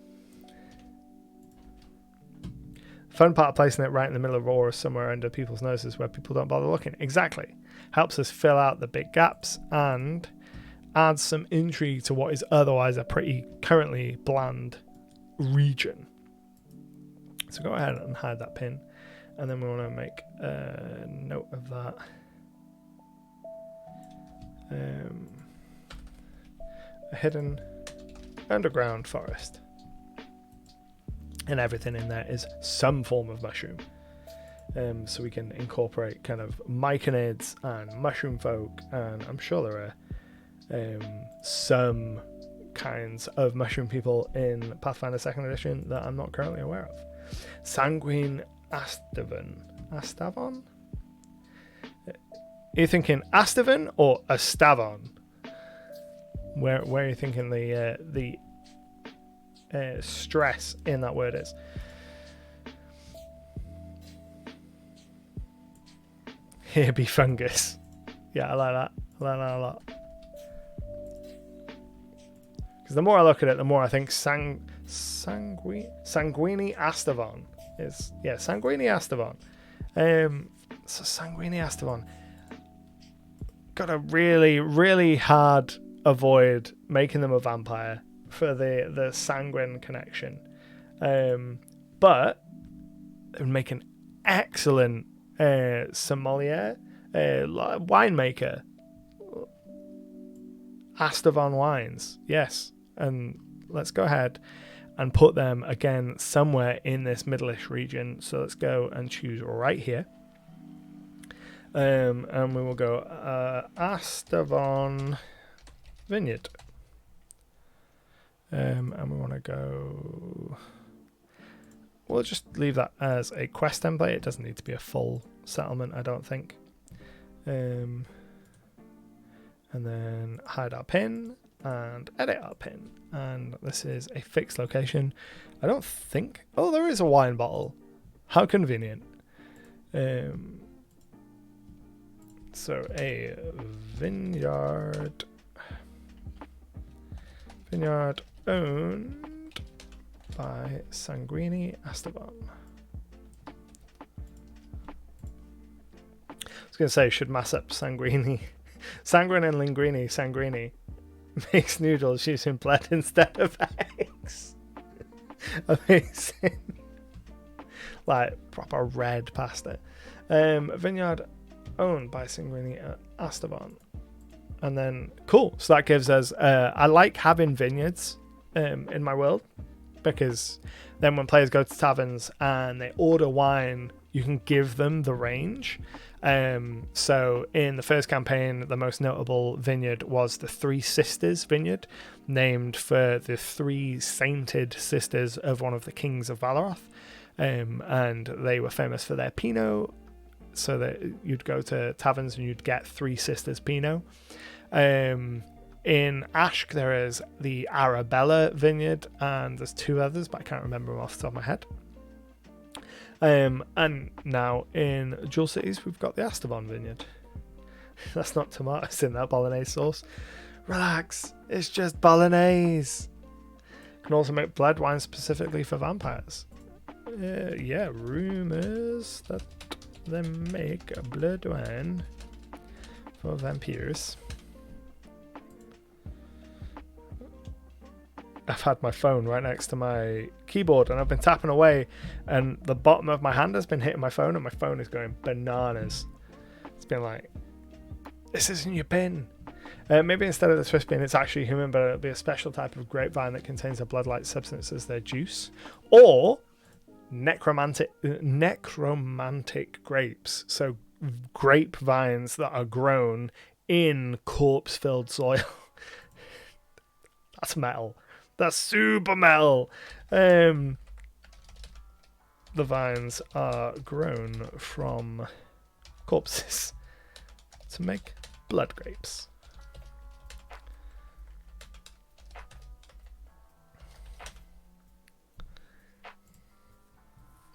Fun part of placing it right in the middle of ore, somewhere under people's noses where people don't bother looking. Exactly. Helps us fill out the big gaps and adds some intrigue to what is otherwise a pretty currently bland region. So go ahead and hide that pin, and then we want to make a note of that. A hidden underground forest, and everything in there is some form of mushroom, so we can incorporate kind of myconids and mushroom folk, and I'm sure there are some kinds of mushroom people in Pathfinder 2nd edition that I'm not currently aware of. Sanguine Astavon? Are you thinking Astavon or Astavon? Where are you thinking the stress in that word is? Here be fungus. Yeah, I like that. I like that a lot. Because the more I look at it, the more I think Sanguini Astavon is... Yeah, Sanguini Astavon. So Sanguini Astavon. Got to really, really hard avoid making them a vampire for the sanguine connection. But it would make an excellent sommelier, winemaker. Astavon wines, yes. And let's go ahead and put them again somewhere in this middle-ish region. So let's go and choose right here. And we will go Astavon Vineyard. And we want to go... We'll just leave that as a quest template. It doesn't need to be a full settlement, I don't think. And then hide our pin and edit our pin. And this is a fixed location. I don't think... Oh, there is a wine bottle. How convenient. So a vineyard owned by Sanguini Astavon. I was going to say, should mass up Sanguini. Sanguine and Linguini. Sanguini makes noodles using blood instead of eggs. Amazing. Like proper red pasta. Vineyard owned by Sanguini Astavon. And then, cool. So that gives us... I like having vineyards in my world, because then when players go to taverns and they order wine you can give them the range. So in the first campaign, the most notable vineyard was the Three Sisters vineyard, named for the three sainted sisters of one of the kings of Valoroth. And they were famous for their Pinot, so that you'd go to taverns and you'd get Three Sisters Pinot. In Ashk, there is the Arabella vineyard, and there's two others, but I can't remember them off the top of my head. And now in Jewel Cities, we've got the Astabon vineyard. That's not tomatoes in that bolognese sauce. Relax, it's just bolognese. Can also make blood wine specifically for vampires. Yeah, rumors that they make a blood wine for vampires. I've had my phone right next to my keyboard and I've been tapping away and the bottom of my hand has been hitting my phone and my phone is going bananas. It's been like, this isn't your bin. Maybe instead of the Swiss bean, it's actually human, but it'll be a special type of grapevine that contains a blood-like substance as their juice. Or necromantic grapes. So grapevines that are grown in corpse-filled soil. That's metal. That's super metal. The vines are grown from corpses to make blood grapes.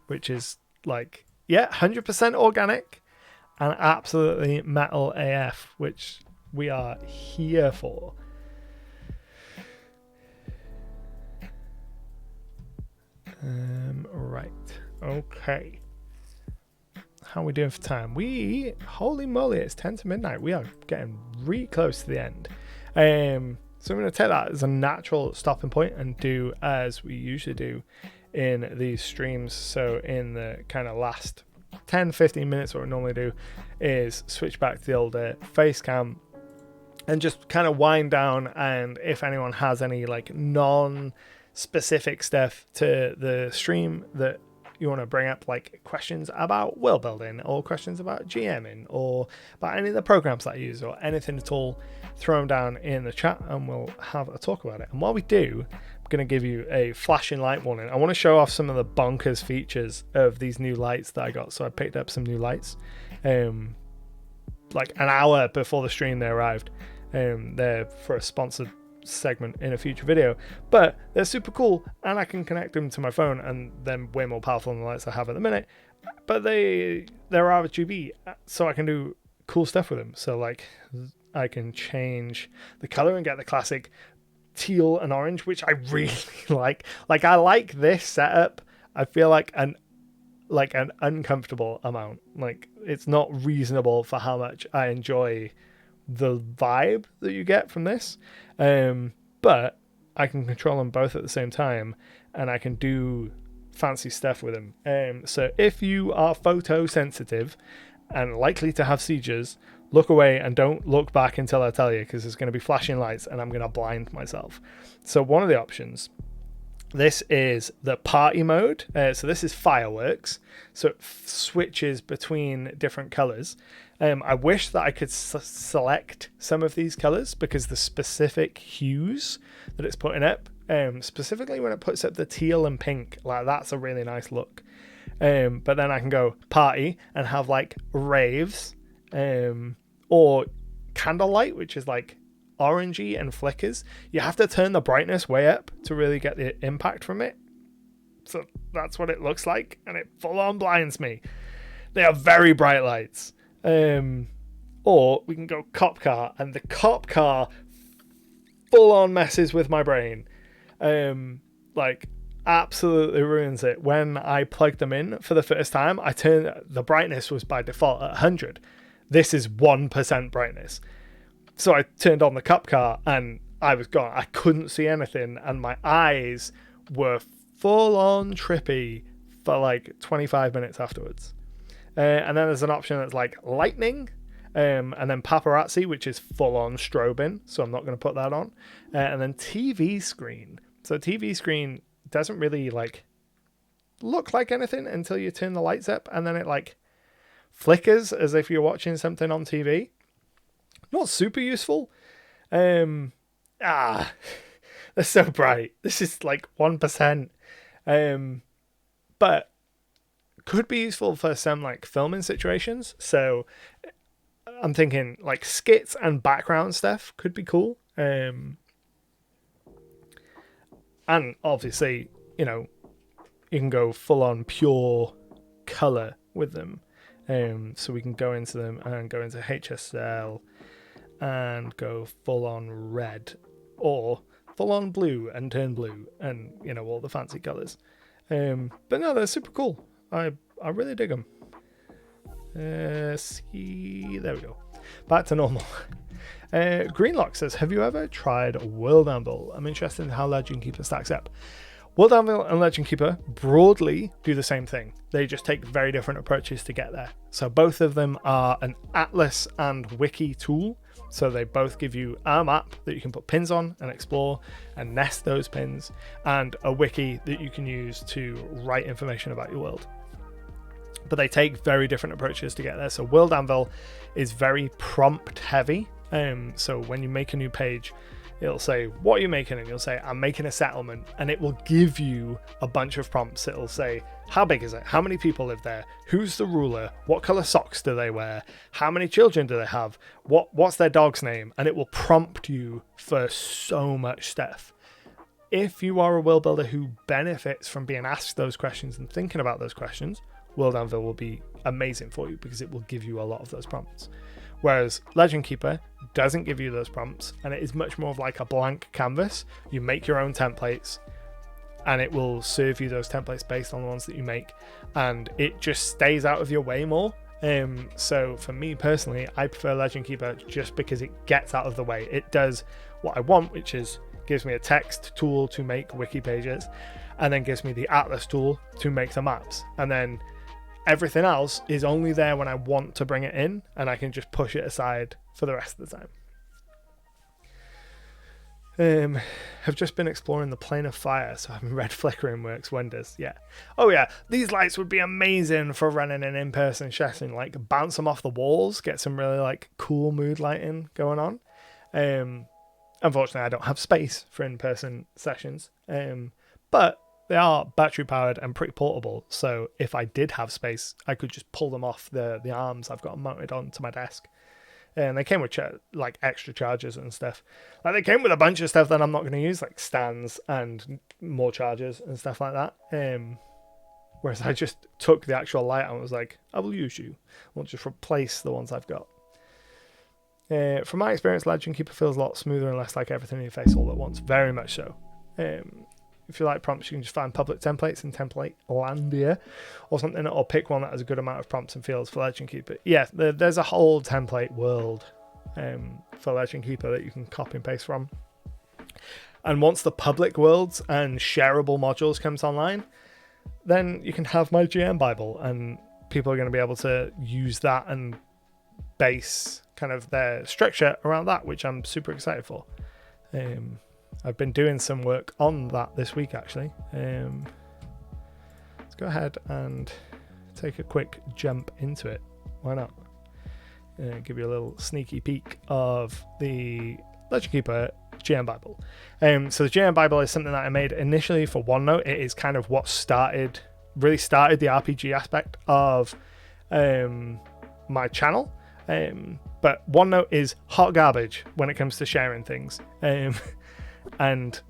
Which is like, yeah, 100% organic and absolutely metal AF, which we are here for. Right. Okay. How are we doing for time? Holy moly, it's 10 to midnight. We are getting really close to the end. So I'm going to take that as a natural stopping point and do as we usually do in these streams. So in the kind of last 10-15 minutes, what we normally do is switch back to the older face cam and just kind of wind down, and if anyone has any like non-specific stuff to the stream that you want to bring up, like questions about world building or questions about GMing or about any of the programs that I use or anything at all, throw them down in the chat and we'll have a talk about it. And while we do, I'm going to give you a flashing light warning. I want to show off some of the bonkers features of these new lights that I got. So I picked up some new lights like an hour before the stream they arrived. They're for a sponsored segment in a future video, but they're super cool and I can connect them to my phone and they're way more powerful than the lights I have at the minute, but they're RGB, so I can do cool stuff with them. So like I can change the color and get the classic teal and orange, which I really like I like this setup. I feel like an uncomfortable amount, like it's not reasonable for how much I enjoy the vibe that you get from this, but I can control them both at the same time and I can do fancy stuff with them. So if you are photosensitive and likely to have seizures, look away and don't look back until I tell you, because there's going to be flashing lights and I'm going to blind myself. So one of the options, this is the party mode. So this is fireworks, so it switches between different colors. I wish that I could select some of these colors because the specific hues that it's putting up, specifically when it puts up the teal and pink, like that's a really nice look. But then I can go party and have like raves, or candlelight, which is like orangey and flickers. You have to turn the brightness way up to really get the impact from it. So that's what it looks like, and it full on blinds me. They are very bright lights. Or we can go cop car, and the cop car full on messes with my brain. Like absolutely ruins it. When I plugged them in for the first time, the brightness was by default at 100. This is 1% brightness. So I turned on the cop car and I was gone. I couldn't see anything and my eyes were full on trippy for like 25 minutes afterwards. And then there's an option that's like lightning, and then paparazzi, which is full on strobing, so I'm not going to put that on. And then TV screen. So TV screen doesn't really like look like anything until you turn the lights up, and then it like flickers as if you're watching something on TV. Not super useful. They're so bright. This is like 1%. But could be useful for some like filming situations. So I'm thinking like skits and background stuff could be cool. And obviously, you know, you can go full on pure color with them. So we can go into them and go into HSL and go full on red or full on blue and turn blue and, you know, all the fancy colors. But no, they're super cool. I really dig them. There we go. Back to normal. Greenlock says, have you ever tried World Anvil? I'm interested in how Legend Keeper stacks up. World Anvil and Legend Keeper broadly do the same thing. They just take very different approaches to get there. So both of them are an atlas and wiki tool. So they both give you a map that you can put pins on and explore and nest those pins, and a wiki that you can use to write information about your world. But they take very different approaches to get there. So World Anvil is very prompt heavy. So when you make a new page, it'll say, what are you making? And you'll say, I'm making a settlement. And it will give you a bunch of prompts. It'll say, how big is it? How many people live there? Who's the ruler? What color socks do they wear? How many children do they have? What's their dog's name? And it will prompt you for so much stuff. If you are a world builder who benefits from being asked those questions and thinking about those questions, World Anvil will be amazing for you because it will give you a lot of those prompts. Whereas Legend Keeper doesn't give you those prompts, and it is much more of like a blank canvas. You make your own templates, and it will serve you those templates based on the ones that you make, and it just stays out of your way more. So for me personally, I prefer Legend Keeper just because it gets out of the way. It does what I want, which is gives me a text tool to make wiki pages, and then gives me the atlas tool to make the maps, and then everything else is only there when I want to bring it in, and I can just push it aside for the rest of the time. Have just been exploring the plane of fire, so I haven't read flickering works wonders. Yeah. Oh yeah, these lights would be amazing for running an in-person session. Like bounce them off the walls, get some really like cool mood lighting going on. Unfortunately, I don't have space for in-person sessions, but they are battery powered and pretty portable, so if I did have space, I could just pull them off the arms I've got mounted onto my desk. And they came with like extra chargers and stuff. Like they came with a bunch of stuff that I'm not going to use, like stands and more chargers and stuff like that. Whereas I just took the actual light and was like, I will use you. I'll just replace the ones I've got. From my experience, Legend Keeper feels a lot smoother and less like everything in your face all at once. Very much so. If you like prompts, you can just find public templates in Templatelandia or something, or pick one that has a good amount of prompts and fields for Legend Keeper. Yeah, there's a whole template world for Legend Keeper that you can copy and paste from. And once the public worlds and shareable modules comes online, then you can have my GM Bible, and people are going to be able to use that and base kind of their structure around that, which I'm super excited for. I've been doing some work on that this week, actually. Let's go ahead and take a quick jump into it. Why not? Give you a little sneaky peek of the Legend Keeper GM Bible. So the GM Bible is something that I made initially for OneNote. It is kind of what really started the RPG aspect of my channel. But OneNote is hot garbage when it comes to sharing things. And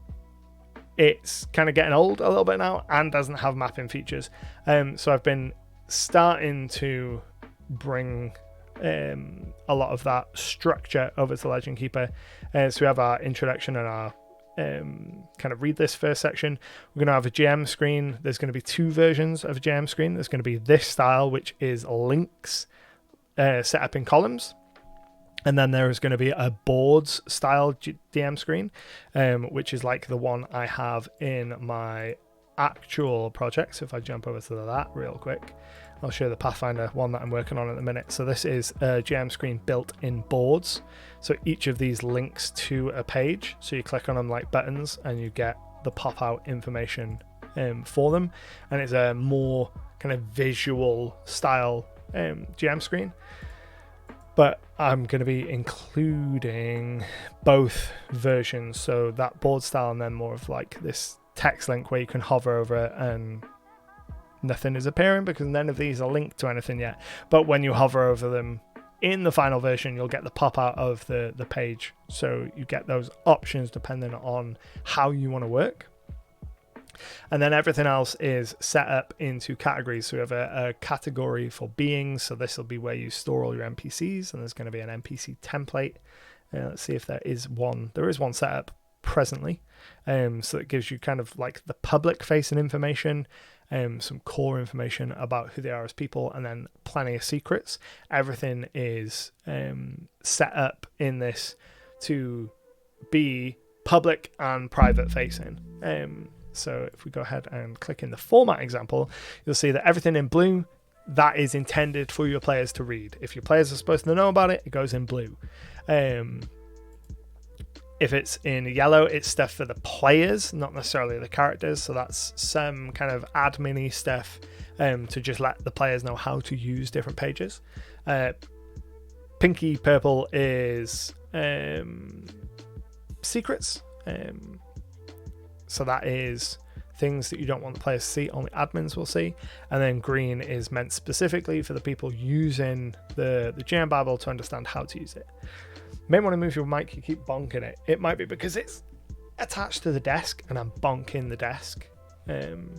it's kind of getting old a little bit now and doesn't have mapping features. So I've been starting to bring a lot of that structure over to Legend Keeper. So we have our introduction and our kind of read this first section. We're going to have a GM screen. There's going to be two versions of a GM screen. There's going to be this style, which is links set up in columns. And then there is going to be a boards style DM screen, which is like the one I have in my actual project. So if I jump over to that real quick, I'll show you the Pathfinder one that I'm working on at the minute. So this is a GM screen built in boards. So each of these links to a page. So you click on them like buttons and you get the pop out information for them, and it's a more kind of visual style GM screen. But I'm going to be including both versions, so that board style and then more of like this text link where you can hover over it and nothing is appearing because none of these are linked to anything yet. But when you hover over them in the final version, you'll get the pop out of the page. So you get those options depending on how you want to work. And then everything else is set up into categories. So we have a category for beings. So this will be where you store all your NPCs, and there's going to be an NPC template. Let's see if there is one. There is one set up presently. So it gives you kind of like the public facing information, some core information about who they are as people, and then plenty of secrets. Everything is set up in this to be public and private facing. So if we go ahead and click in the format example, you'll see that everything in blue, that is intended for your players to read. If your players are supposed to know about it, it goes in blue. If it's in yellow, it's stuff for the players, not necessarily the characters. So that's some kind of admin-y stuff to just let the players know how to use different pages. Pinky purple is secrets. So that is things that you don't want the players to see, only admins will see. And then green is meant specifically for the people using the GM Bible to understand how to use it. You may want to move your mic, you keep bonking it. It might be because it's attached to the desk and I'm bonking the desk. And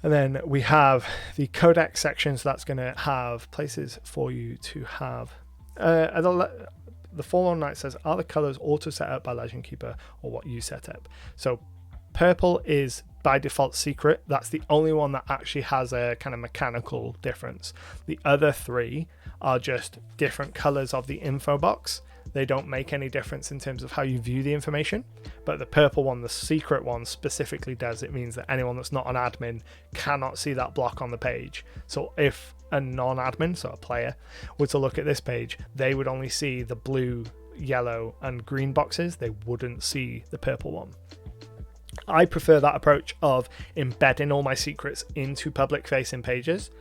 then we have the codex section, so that's going to have places for you to have the Fallen Knight says, are the colors auto set up by Legend Keeper or what you set up? So purple is by default secret. That's the only one that actually has a kind of mechanical difference. The other three are just different colors of the info box. They don't make any difference in terms of how you view the information, but the purple one, the secret one, specifically does. It means that anyone that's not an admin cannot see that block on the page. So if a non-admin, so a player, were to look at this page, they would only see the blue, yellow, and green boxes. They wouldn't see the purple one. I prefer that approach of embedding all my secrets into public-facing pages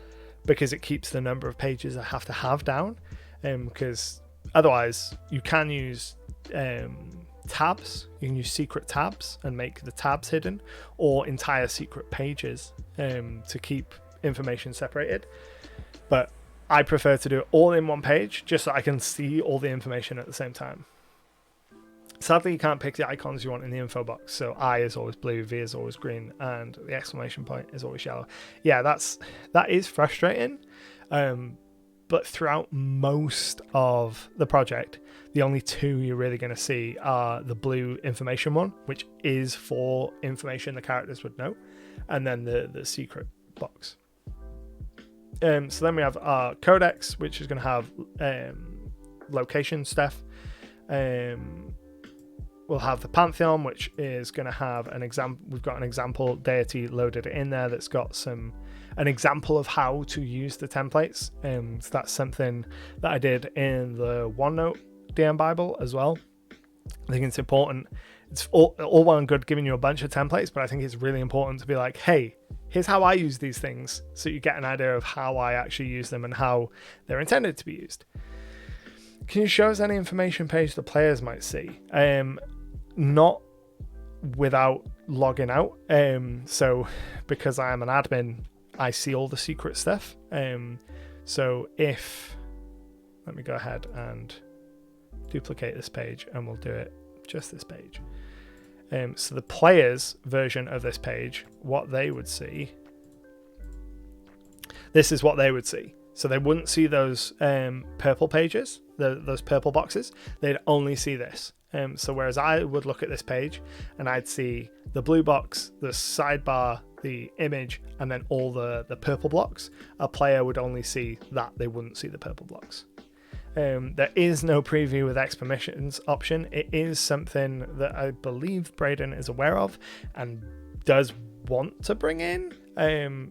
because it keeps the number of pages I have to have down. Because otherwise, you can use tabs. You can use secret tabs and make the tabs hidden, or entire secret pages to keep information separated. But I prefer to do it all in one page just so I can see all the information at the same time. Sadly, you can't pick the icons you want in the info box. So I is always blue, V is always green, and the exclamation point is always yellow. Yeah, that is frustrating. But throughout most of the project, the only two you're really going to see are the blue information one, which is for information the characters would know, and then the secret box. So then we have our codex, which is going to have location stuff. We'll have the Pantheon, which is going to have an example. We've got an example deity loaded in there that's got an example of how to use the templates. So that's something that I did in the OneNote DM Bible as well. I think it's important. It's all well and good giving you a bunch of templates, but I think it's really important to be like, hey, here's how I use these things, so you get an idea of how I actually use them and how they're intended to be used. Can you show us any information page the players might see? Not without logging out. So because I am an admin, I see all the secret stuff. So let me go ahead and duplicate this page and we'll do it just this page. So the players version of this page, what they would see, this is what they would see. So they wouldn't see those purple pages, those purple boxes. They'd only see this. So whereas I would look at this page and I'd see the blue box, the sidebar, the image, and then all the purple blocks, a player would only see that. They wouldn't see the purple blocks. There is no preview with X permissions option. It is something that I believe Braden is aware of and does want to bring in,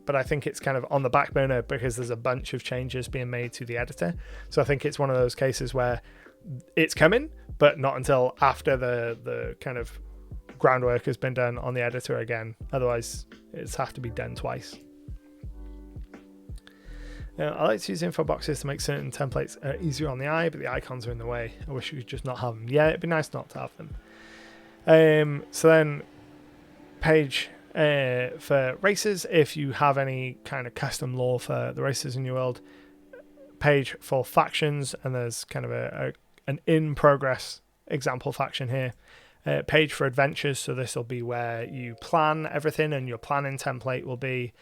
but I think it's kind of on the back burner because there's a bunch of changes being made to the editor. So I think it's one of those cases where it's coming, but not until after the kind of groundwork has been done on the editor again. Otherwise, it's have to be done twice. I like to use info boxes to make certain templates easier on the eye, but the icons are in the way. I wish we could just not have them. Yeah, it'd be nice not to have them. So then, page for races, if you have any kind of custom lore for the races in your world. Page for factions, and there's kind of an in-progress example faction here. Page for adventures, so this will be where you plan everything, and your planning template will be.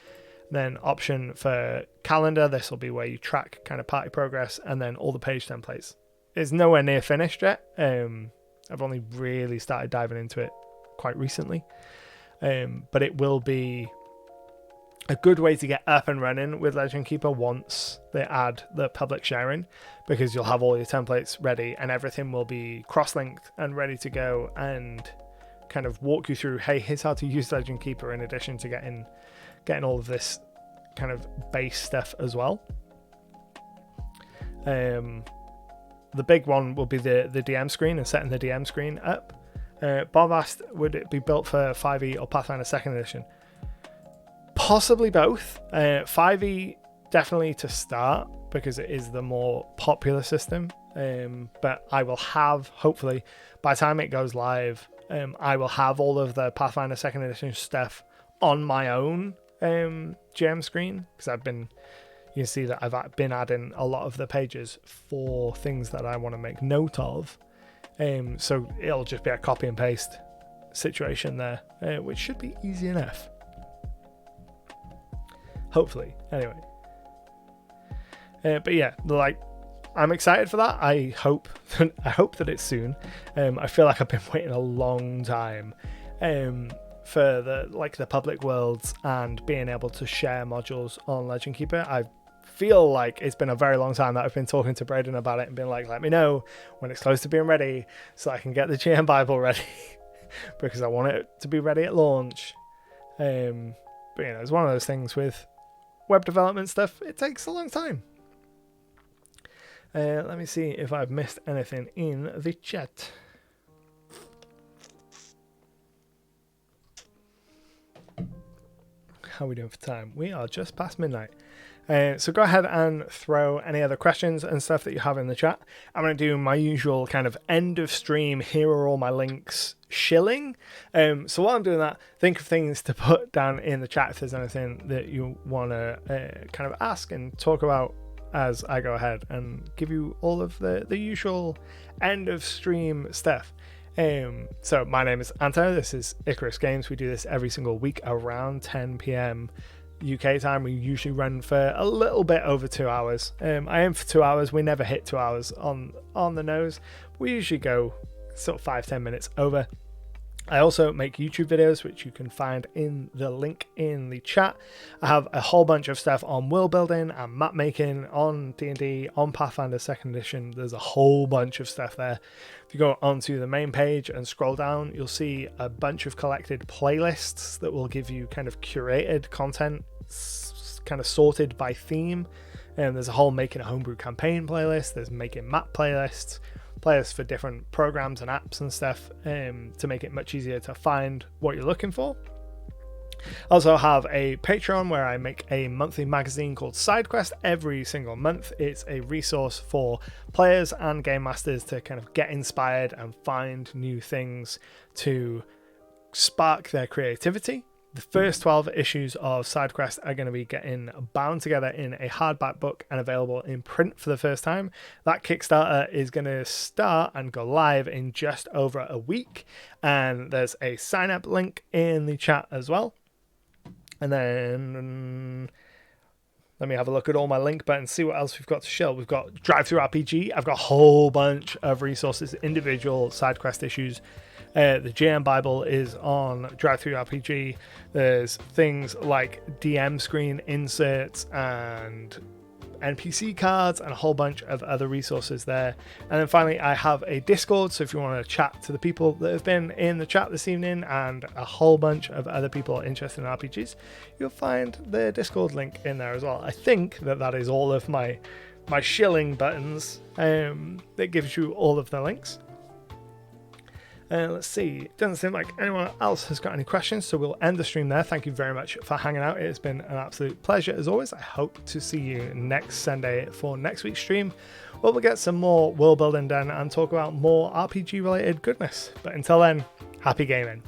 Then option for calendar, this will be where you track kind of party progress, and then all the page templates. It's nowhere near finished yet. I've only really started diving into it quite recently. But it will be a good way to get up and running with Legend Keeper once they add the public sharing, because you'll have all your templates ready and everything will be cross-linked and ready to go, and kind of walk you through, hey, here's how to use Legend Keeper in addition to getting all of this kind of base stuff as well. The big one will be the DM screen and setting the DM screen up. Bob asked, would it be built for 5e or Pathfinder 2nd edition? Possibly both. 5e definitely to start, because it is the more popular system. But I will have, hopefully, by the time it goes live, I will have all of the Pathfinder 2nd edition stuff on my own GM screen, because you can see that I've been adding a lot of the pages for things that I want to make note of. So it'll just be a copy and paste situation there, which should be easy enough. Hopefully, anyway. But yeah, like, I'm excited for that. I hope that it's soon. I feel like I've been waiting a long time for the public worlds and being able to share modules on Legend Keeper. I feel like it's been a very long time that I've been talking to Braden about it and been like, let me know when it's close to being ready so I can get the GM Bible ready because I want it to be ready at launch. But it's one of those things with web development stuff, it takes a long time. Let me see if I've missed anything in the chat. How are we doing for time? We are just past midnight. So go ahead and throw any other questions and stuff that you have in the chat. I'm going to do my usual kind of end of stream, here are all my links shilling. So while I'm doing that, think of things to put down in the chat if there's anything that you want to kind of ask and talk about as I go ahead and give you all of the usual end of stream stuff. So my name is Anto, this is Icarus Games. We do this every single week around 10 p.m. UK time. We usually run for a little bit over 2 hours. I aim for 2 hours. We never hit 2 hours on the nose. We usually go sort of 5-10 minutes over. I also make YouTube videos, which you can find in the link in the chat. I have a whole bunch of stuff on world building and map making, on D&D, on Pathfinder 2nd edition. There's a whole bunch of stuff there. If you go onto the main page and scroll down, you'll see a bunch of collected playlists that will give you kind of curated content, kind of sorted by theme. And there's a whole making a homebrew campaign playlist. There's making map playlists for different programs and apps and stuff, to make it much easier to find what you're looking for. I also have a Patreon where I make a monthly magazine called SideQuest every single month. It's a resource for players and game masters to kind of get inspired and find new things to spark their creativity. The first 12 issues of SideQuest are going to be getting bound together in a hardback book and available in print for the first time. That Kickstarter is going to start and go live in just over a week. And there's a sign up link in the chat as well. And then let me have a look at all my link buttons, see what else we've got to show. We've got Drive-Thru RPG. I've got a whole bunch of resources, individual SideQuest issues. The GM Bible is on Drive-Thru RPG. There's things like DM screen inserts and NPC cards and a whole bunch of other resources there. And then finally, I have a Discord, so if you want to chat to the people that have been in the chat this evening and a whole bunch of other people interested in RPGs, you'll find the Discord link in there as well. I think that is all of my shilling buttons that gives you all of the links. Let's see, doesn't seem like anyone else has got any questions, so we'll end the stream there. Thank you very much for hanging out. It's been an absolute pleasure as always. I hope to see you next Sunday for next week's stream, where we'll get some more world building done and talk about more RPG related goodness. But until then, happy gaming.